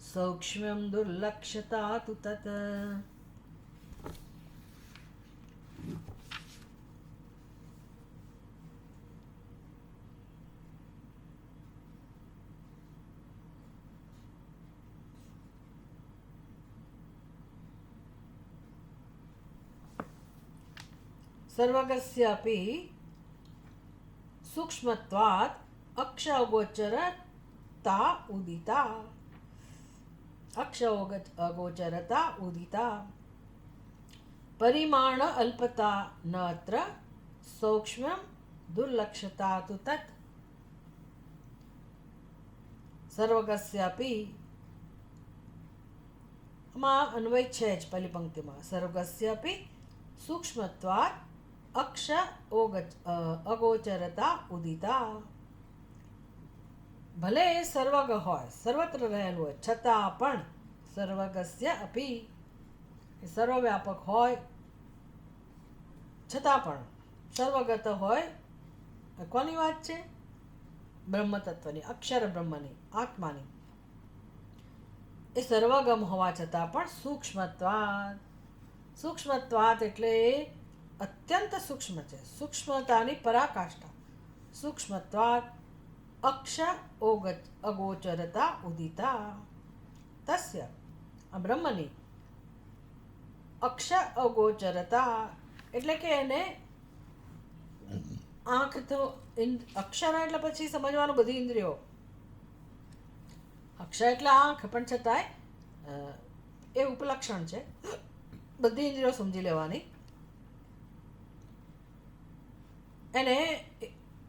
[SPEAKER 1] સૌક્ષ્મ્યં દુર્લક્ષ્યતા તુ તત. સર્વગસ્યાપી સૂક્ષ્મત્વાत् અક્ષાગોચરતા ઉદિતા અક્ષાગોચરતા ઉદિતા પરિમાણ અલ્પતા નત્ર સૌક્ષ્મ્યં દુર્લક્ષ્યતા તુ તત. સર્વગસ્યાપી માં અન્વય છે જ પહેલી પંક્તિમાં. સર્વગસ્યાપી સૂક્ષ્મત્વાत् અગોચરતા ઉદિતા. ભલે એ સર્વગ હોય, સર્વત્ર રહેલું હોય, છતાં પણ સર્વગસ્ય અપી એ સર્વવ્યાપક હોય છતાં પણ સર્વગત હોય. કોની વાત છે? બ્રહ્મ તત્વની, અક્ષર બ્રહ્મની, આત્માની. એ સર્વગમ હોવા છતાં પણ સૂક્ષ્મત્વાत्. સૂક્ષ્મત્વાत् એટલે એ અત્યંત સૂક્ષ્મ છે, સૂક્ષ્મતાની પરાકાષ્ઠા. સૂક્ષ્મત્વાत् અગોચરતા ઉદિતા. તસ્ય આ બ્રહ્મની અગોચરતા એટલે કે એને આંખ તો અક્ષર એટલે પછી સમજવાનું બધી ઇન્દ્રિયો. અક્ષર એટલે આંખ, પણ છતાંય એ ઉપલક્ષણ છે, બધી ઇન્દ્રિયો સમજી લેવાની. એને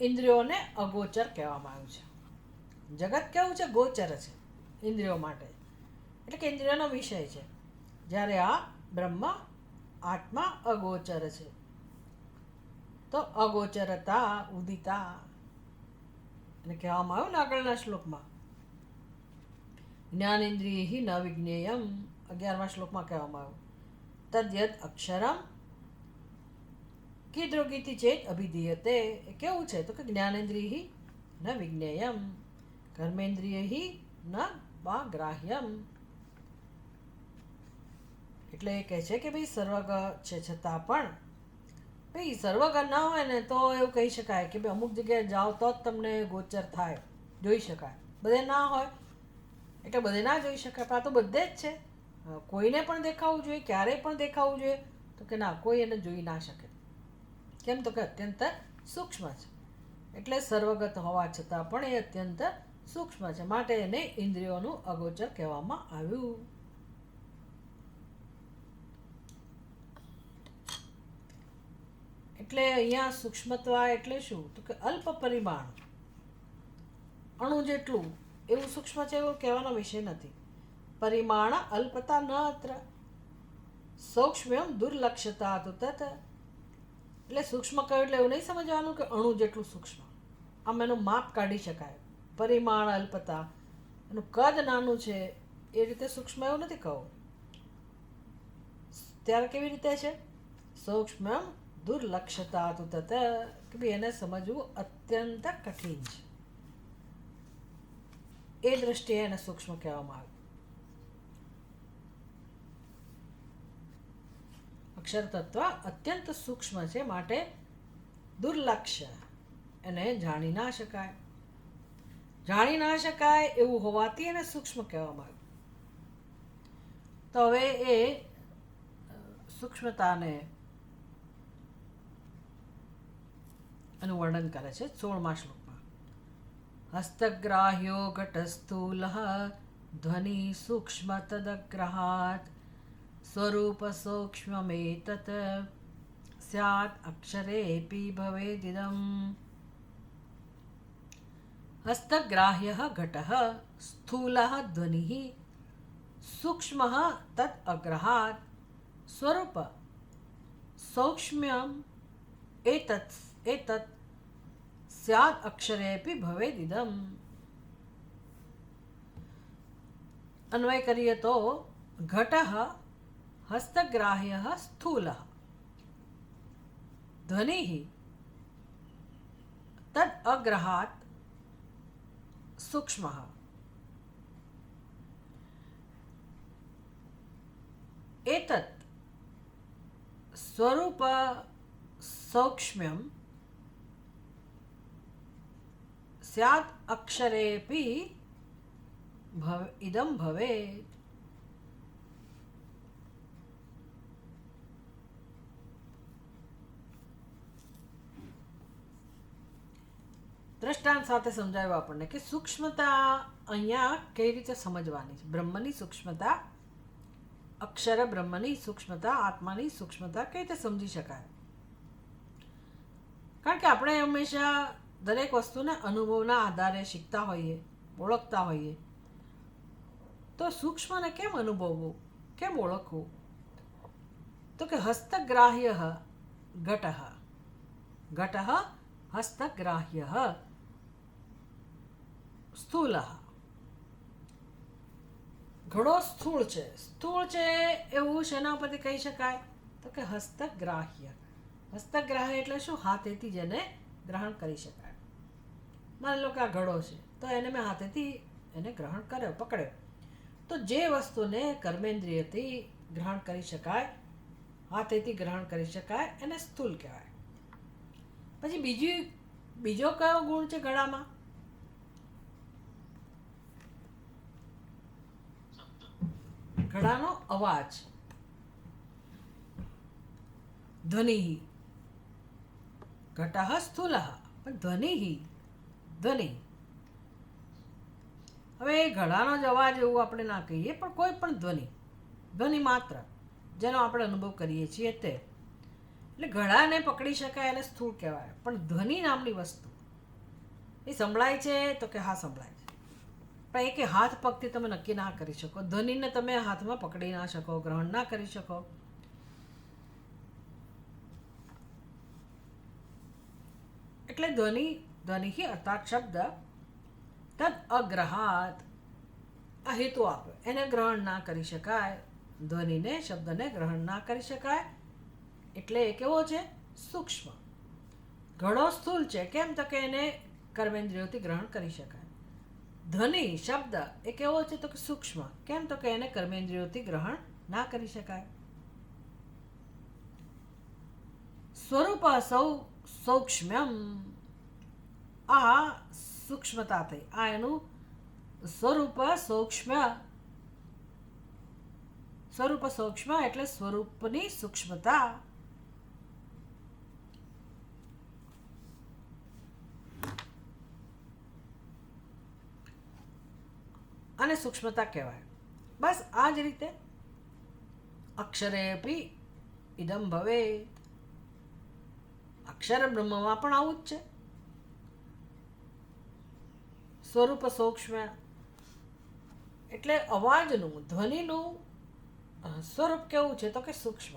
[SPEAKER 1] ઇન્દ્રિયોને અગોચર કહેવામાં આવ્યું છે. જગત કેવું છે? ગોચર છે ઇન્દ્રિયો માટે, એટલે કે ઇન્દ્રિયોનો વિષય છે. જ્યારે આ બ્રહ્મ આત્મા અગોચર છે. તો અગોચરતા ઉદિતા એને કહેવામાં આવ્યું ને આગળના શ્લોકમાં. જ્ઞાનેન્દ્રિય ન વિજ્ઞેયમ 11મા શ્લોકમાં કહેવામાં આવ્યું. તદ્યદ અક્ષરમ કીદૃગીતિ ચેત અભિધીયતે. એ કેવું છે? તો કે જ્ઞાનેન્દ્રિય ન વિજ્ઞેયમ કર્મેન્દ્રિય ન વા ગ્રાહ્યમ. એટલે એ કહે છે કે ભાઈ સર્વગ છે છતાં પણ ભાઈ સર્વગ ના હોય ને તો એવું કહી શકાય કે ભાઈ અમુક જગ્યાએ જાઓ તો જ તમને ગોચર થાય, જોઈ શકાય. બધે ના હોય એટલે બધે ના જોઈ શકાય. પણ આ તો બધે જ છે. કોઈને પણ દેખાવું જોઈએ, ક્યારેય પણ દેખાવું જોઈએ? તો કે ના, કોઈ એને જોઈ ના શકે. કેમ? તો કે અત્યંત સૂક્ષ્મ છે. એટલે સર્વગત હોવા છતાં પણ એ અત્યંત સૂક્ષ્મ છે, માટે એને ઇન્દ્રિયોનું અગોચર કહેવામાં આવ્યું. એટલે અહીંયા સૂક્ષ્મત્વા એટલે શું? તો કે અલ્પ પરિમાણ, અણુ જેટલું એવું સૂક્ષ્મ છે એવું કહેવાનો વિષય નથી. પરિમાણ અલ્પતા ન અત્ર સૌક્ષ્મ્યમ દુર્લક્ષ્યતા તુ તત. એટલે સૂક્ષ્મ કહ્યું એટલે એવું નહીં સમજવાનું કે અણુ જેટલું સૂક્ષ્મ. આમ એનું માપ કાઢી શકાય. પરિમાણ અલ્પતા, એનું કદ નાનું છે એ રીતે સૂક્ષ્મ એવું નથી કહું. ત્યારે કેવી રીતે છે? સૂક્ષ્મ્યમ દુર્લક્ષ્યતા તુ તત, કે ભાઈ એને સમજવું અત્યંત કઠિન છે. એ દ્રષ્ટિએ એને સૂક્ષ્મ કહેવામાં આવે. અક્ષર તત્વ અત્યંત સૂક્ષ્મ છે, માટે દુર્લક્ષ્ય, એને જાણી ના શકાય. જાણી ના શકાય એવું હોવાથી એને સૂક્ષ્મ કહેવામાં આવે. તો હવે એ સૂક્ષ્મતાને એનું વર્ણન કરે છે 16મા શ્લોકમાં. હસ્તગ્રાહ્યો ઘટસ્થૂલ ધ્વનિ સૂક્ષ્મ તદગ્રહાત સ્વરૂપ સૂક્ષ્મમેતત સ્યાત અક્ષરેપી ભવેદિદમ. હસ્તગ્રાહ્યઃ ઘટઃ સ્થૂલઃ ધ્વનિः સૂક્ષ્મઃ તદ અગ્રહાત સ્વરૂપ સૌક્ષ્મ્યમ એતત એતત સ્યાદ અક્ષરેપી ભવેદિદમ. અન્વય કરીએ તો ઘટઃ હસ્તગ્રાહ્યઃ સ્થૂલઃ ધ્વનિઃ તદ અગ્રહાત સૂક્ષ્મઃ. એતત સ્વરૂપ સૌક્ષ્મ્યમ સ્યાદ અક્ષરેપી ઇદમ ભવેત. દ્રષ્ટાંત સાથે સમજાવ્યું આપણને કે સૂક્ષ્મતા અહીંયા કઈ રીતે સમજવાની છે. બ્રહ્મની સૂક્ષ્મતા, અક્ષર બ્રહ્મની સૂક્ષ્મતા, આત્માની સૂક્ષ્મતા કઈ રીતે સમજી શકાય. કારણ કે આપણે હંમેશા દરેક વસ્તુને અનુભવના આધારે શીખતા હોઈએ, ઓળખતા હોઈએ. તો સૂક્ષ્મને કેમ અનુભવવું, કેમ ઓળખવું? તો કે હસ્તગ્રાહ્ય ઘટઃ, ઘટઃ હસ્તગ્રાહ્ય સ્થૂલ. ઘડો સ્થૂળ છે. સ્થૂળ છે એવું શેના પરથી કહી શકાય? તો કે હસ્તગ્રાહ્ય. હસ્તગ્રાહ્ય એટલે શું? હાથેથી જેને ગ્રહણ કરી શકાય. માની લો કે આ ઘડો છે, તો એને મેં હાથેથી એને ગ્રહણ કર્યો, પકડ્યો. તો જે વસ્તુને કર્મેન્દ્રિયથી ગ્રહણ કરી શકાય, હાથેથી ગ્રહણ કરી શકાય, એને સ્થૂલ કહેવાય. પછી બીજો કયો ગુણ છે ઘડામાં? ઘડાનો અવાજ, ધ્વનિ. ઘટઃ સ્થૂલ પણ ધ્વનિ, ધ્વનિ. હવે ઘડાનો જ અવાજ એવું આપણે ના કહીએ, પણ કોઈ પણ ધ્વનિ, ધ્વનિ માત્ર જેનો આપણે અનુભવ કરીએ છીએ તે. એટલે ઘડાને પકડી શકાય એને સ્થૂળ કહેવાય. પણ ધ્વનિ નામની વસ્તુ એ સંભળાય છે તો કે હા સંભળાય છે, પણ એ કે હાથ પગથી તમે નક્કી ના કરી શકો. ધ્વનિને તમે હાથમાં પકડી ના શકો, ગ્રહણ ના કરી શકો. એટલે ધ્વનિ અર્થાત શબ્દ તદ અગ્રહાત, આ હેતુ આપ્યો, એને ગ્રહણ ના કરી શકાય. ધ્વનિને, શબ્દને ગ્રહણ ના કરી શકાય. એટલે એ કેવો છે? સૂક્ષ્મ. ઘડો સ્થૂલ છે. કેમ? તો કે એને કર્મેન્દ્રિયોથી ગ્રહણ કરી શકાય. ધ્વનિ શબ્દ એ કેવો છે? તો કે સૂક્ષ્મ. કેમ? તો કે એને કર્મેન્દ્રિયોથી ગ્રહણ ના કરી શકાય. સ્વરૂપ સૌક્ષ્મ્યમ, આ સૂક્ષ્મતા થઈ. આ એનું સ્વરૂપ સૌક્ષ્મ. સ્વરૂપ સૂક્ષ્મ એટલે સ્વરૂપની સૂક્ષ્મતા. અને સૂક્ષ્મતા કહેવાય. બસ આ જ રીતે અક્ષરેપી ઇદમ ભવેત. અક્ષર બ્રહ્મમાં પણ આવું જ છે. સ્વરૂપ સૂક્ષ્મ એટલે અવાજનું, ધ્વનિનું સ્વરૂપ કેવું છે? તો કે સૂક્ષ્મ.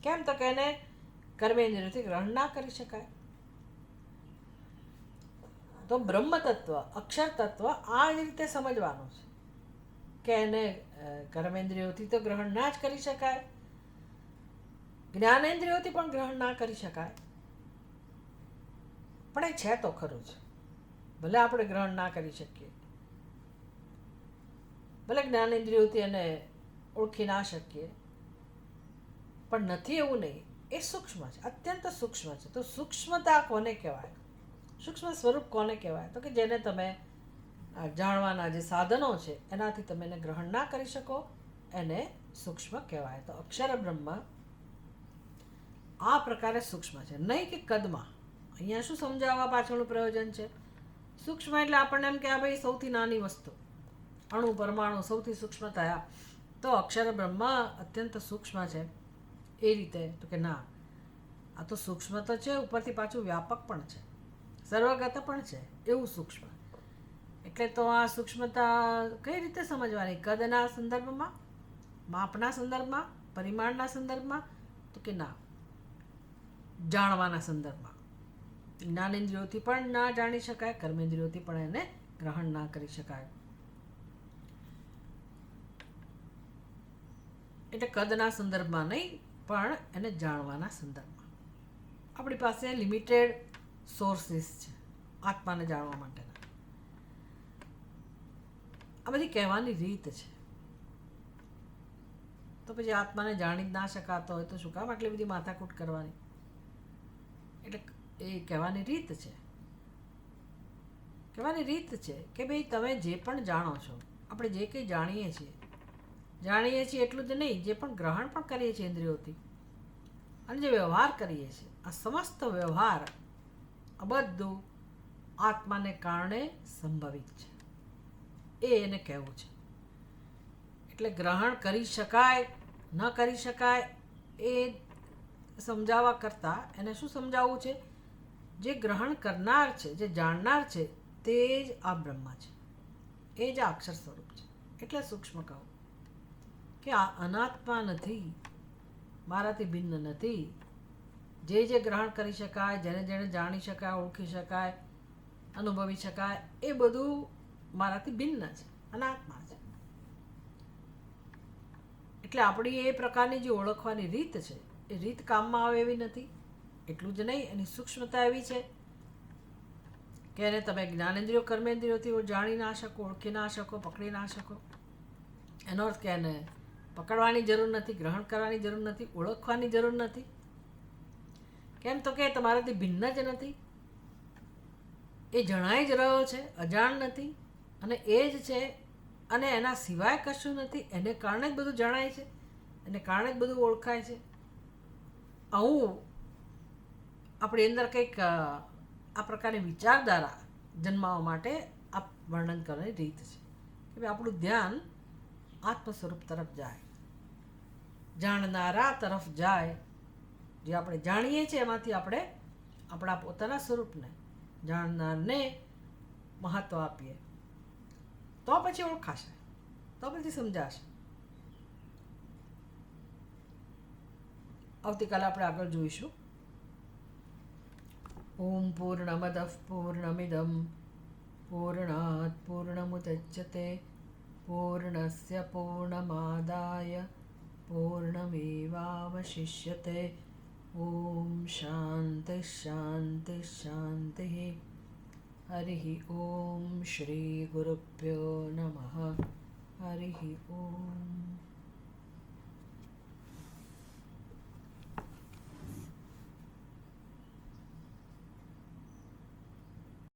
[SPEAKER 1] કેમ? તો કે એને કર્મેન્દ્રિયથી ગ્રહણ ના કરી શકાય. તો બ્રહ્મ તત્વ, અક્ષર તત્વ આ જ રીતે સમજવાનું છે કે એને કર્મેન્દ્રિયોથી તો ગ્રહણ ના જ કરી શકાય, જ્ઞાનેન્દ્રિયોથી પણ ગ્રહણ ના કરી શકાય. પણ એ છે તો ખરું જ. ભલે આપણે ગ્રહણ ના કરી શકીએ, ભલે જ્ઞાનેન્દ્રિયોથી એને ઓળખી ના શકીએ, પણ નથી એવું નહીં. એ સૂક્ષ્મ છે, અત્યંત સૂક્ષ્મ છે. તો સૂક્ષ્મતા કોને કહેવાય? સૂક્ષ્મ સ્વરૂપ કોને કહેવાય? તો કે જેને તમે જાણવાના જે સાધનો છે એનાથી તમે એને ગ્રહણ ના કરી શકો, એને સૂક્ષ્મ કહેવાય. તો અક્ષર બ્રહ્મ આ પ્રકારે સૂક્ષ્મ છે. નહીં કે કદમાં. અહીંયા શું સમજાવવા પાછળનું પ્રયોજન છે? સૂક્ષ્મ એટલે આપણને એમ કે આ ભાઈ સૌથી નાની વસ્તુ, અણુ પરમાણુ સૌથી સૂક્ષ્મ થયા, તો અક્ષર બ્રહ્મ અત્યંત સૂક્ષ્મ છે. એ રીતે તો કે ના, આ તો સૂક્ષ્મ તો છે, ઉપરથી પાછું વ્યાપક પણ છે, સર્વગત પણ છે, એવું સૂક્ષ્મ. એટલે તો આ સૂક્ષ્મતા કઈ રીતે સમજવાની? કદના સંદર્ભમાં, માપના સંદર્ભમાં, પરિમાણના સંદર્ભમાં? તો કે ના, જાણવાના સંદર્ભમાં. જ્ઞાનેન્દ્રિયોથી પણ ના જાણી શકાય, કર્મેન્દ્રિયોથી પણ એને ગ્રહણ ના કરી શકાય. એટલે કદના સંદર્ભમાં નહીં, પણ એને જાણવાના સંદર્ભમાં. આપણી પાસે લિમિટેડ સોર્સિસ છે આત્માને જાણવા માટેના. આ બધી કહેવાની રીત છે. તો પછી આત્માને જાણી જ ના શકાતો હોય તો શું કામ આટલી બધી માથાકૂટ કરવાની? એટલે એ કહેવાની રીત છે. કહેવાની રીત છે કે ભાઈ તમે જે પણ જાણો છો, આપણે જે કંઈ જાણીએ છીએ એટલું જ નહીં, જે પણ ગ્રહણ પણ કરીએ છીએ ઇન્દ્રિયોથી અને જે વ્યવહાર કરીએ છીએ, આ સમસ્ત વ્યવહાર આ બધું આત્માને કારણે સંભવિત છે. એ એને કહેવું છે. એટલે ગ્રહણ કરી શકાય ન કરી શકાય એ સમજાવવા કરતાં એને શું સમજાવવું છે? જે ગ્રહણ કરનાર છે, જે જાણનાર છે, તે જ આ બ્રહ્મ છે, એ જ આ અક્ષર સ્વરૂપ છે. એટલે સૂક્ષ્મ કહું કે આ અનાત્મા નથી, મારાથી ભિન્ન નથી. જે ગ્રહણ કરી શકાય, જેને જેને જાણી શકાય, ઓળખી શકાય, અનુભવી શકાય, એ બધું મારાથી ભિન્ન છે, અનાત્મા છે. એટલે આપણી એ પ્રકારની જે ઓળખવાની રીત છે, એ રીત કામમાં આવે એવી નથી. એટલું જ નહીં, એની સૂક્ષ્મતા એવી છે કે એને તમે જ્ઞાનેન્દ્રિયો કર્મેન્દ્રિયોથી જાણી ના શકો, ઓળખી ના શકો, પકડી ના શકો. એનો અર્થ કે એને પકડવાની જરૂર નથી, ગ્રહણ કરવાની જરૂર નથી, ઓળખવાની જરૂર નથી. કેમ તો કે તમારાથી ભિન્ન જ નથી, એ જણાઈ જ રહ્યો છે, અજાણ નથી, અને એ જ છે, અને એના સિવાય કશું નથી. એને કારણે જ બધું જણાય છે, એને કારણે જ બધું ઓળખાય છે. આવું આપણી અંદર કંઈક આ પ્રકારની વિચારધારા જન્માવવા માટે આ વર્ણન કરવાની રીત છે કે ભાઈ આપણું ધ્યાન આત્મ સ્વરૂપ તરફ જાય, જાણનારા તરફ જાય. જે આપણે જાણીએ છીએ એમાંથી આપણે આપણા પોતાના સ્વરૂપને, જાણનારને મહત્ત્વ આપીએ, તો પછી ઓળખાશે, તો પછી સમજાશે. આવતીકાલે આપણે આગળ જોઈશું. ઓમ પૂર્ણમદ પૂર્ણમિદમ પૂર્ણાત પૂર્ણમુદચ્યતે પૂર્ણસ્ય પૂર્ણમાદાય પૂર્ણમેવાવશિષ્યતે. ઓમ શાંતિ શાંતિ શાંતિ. હરિ ઓમ શ્રી ગુરુભ્યો નમઃ. હરિ ઓમ.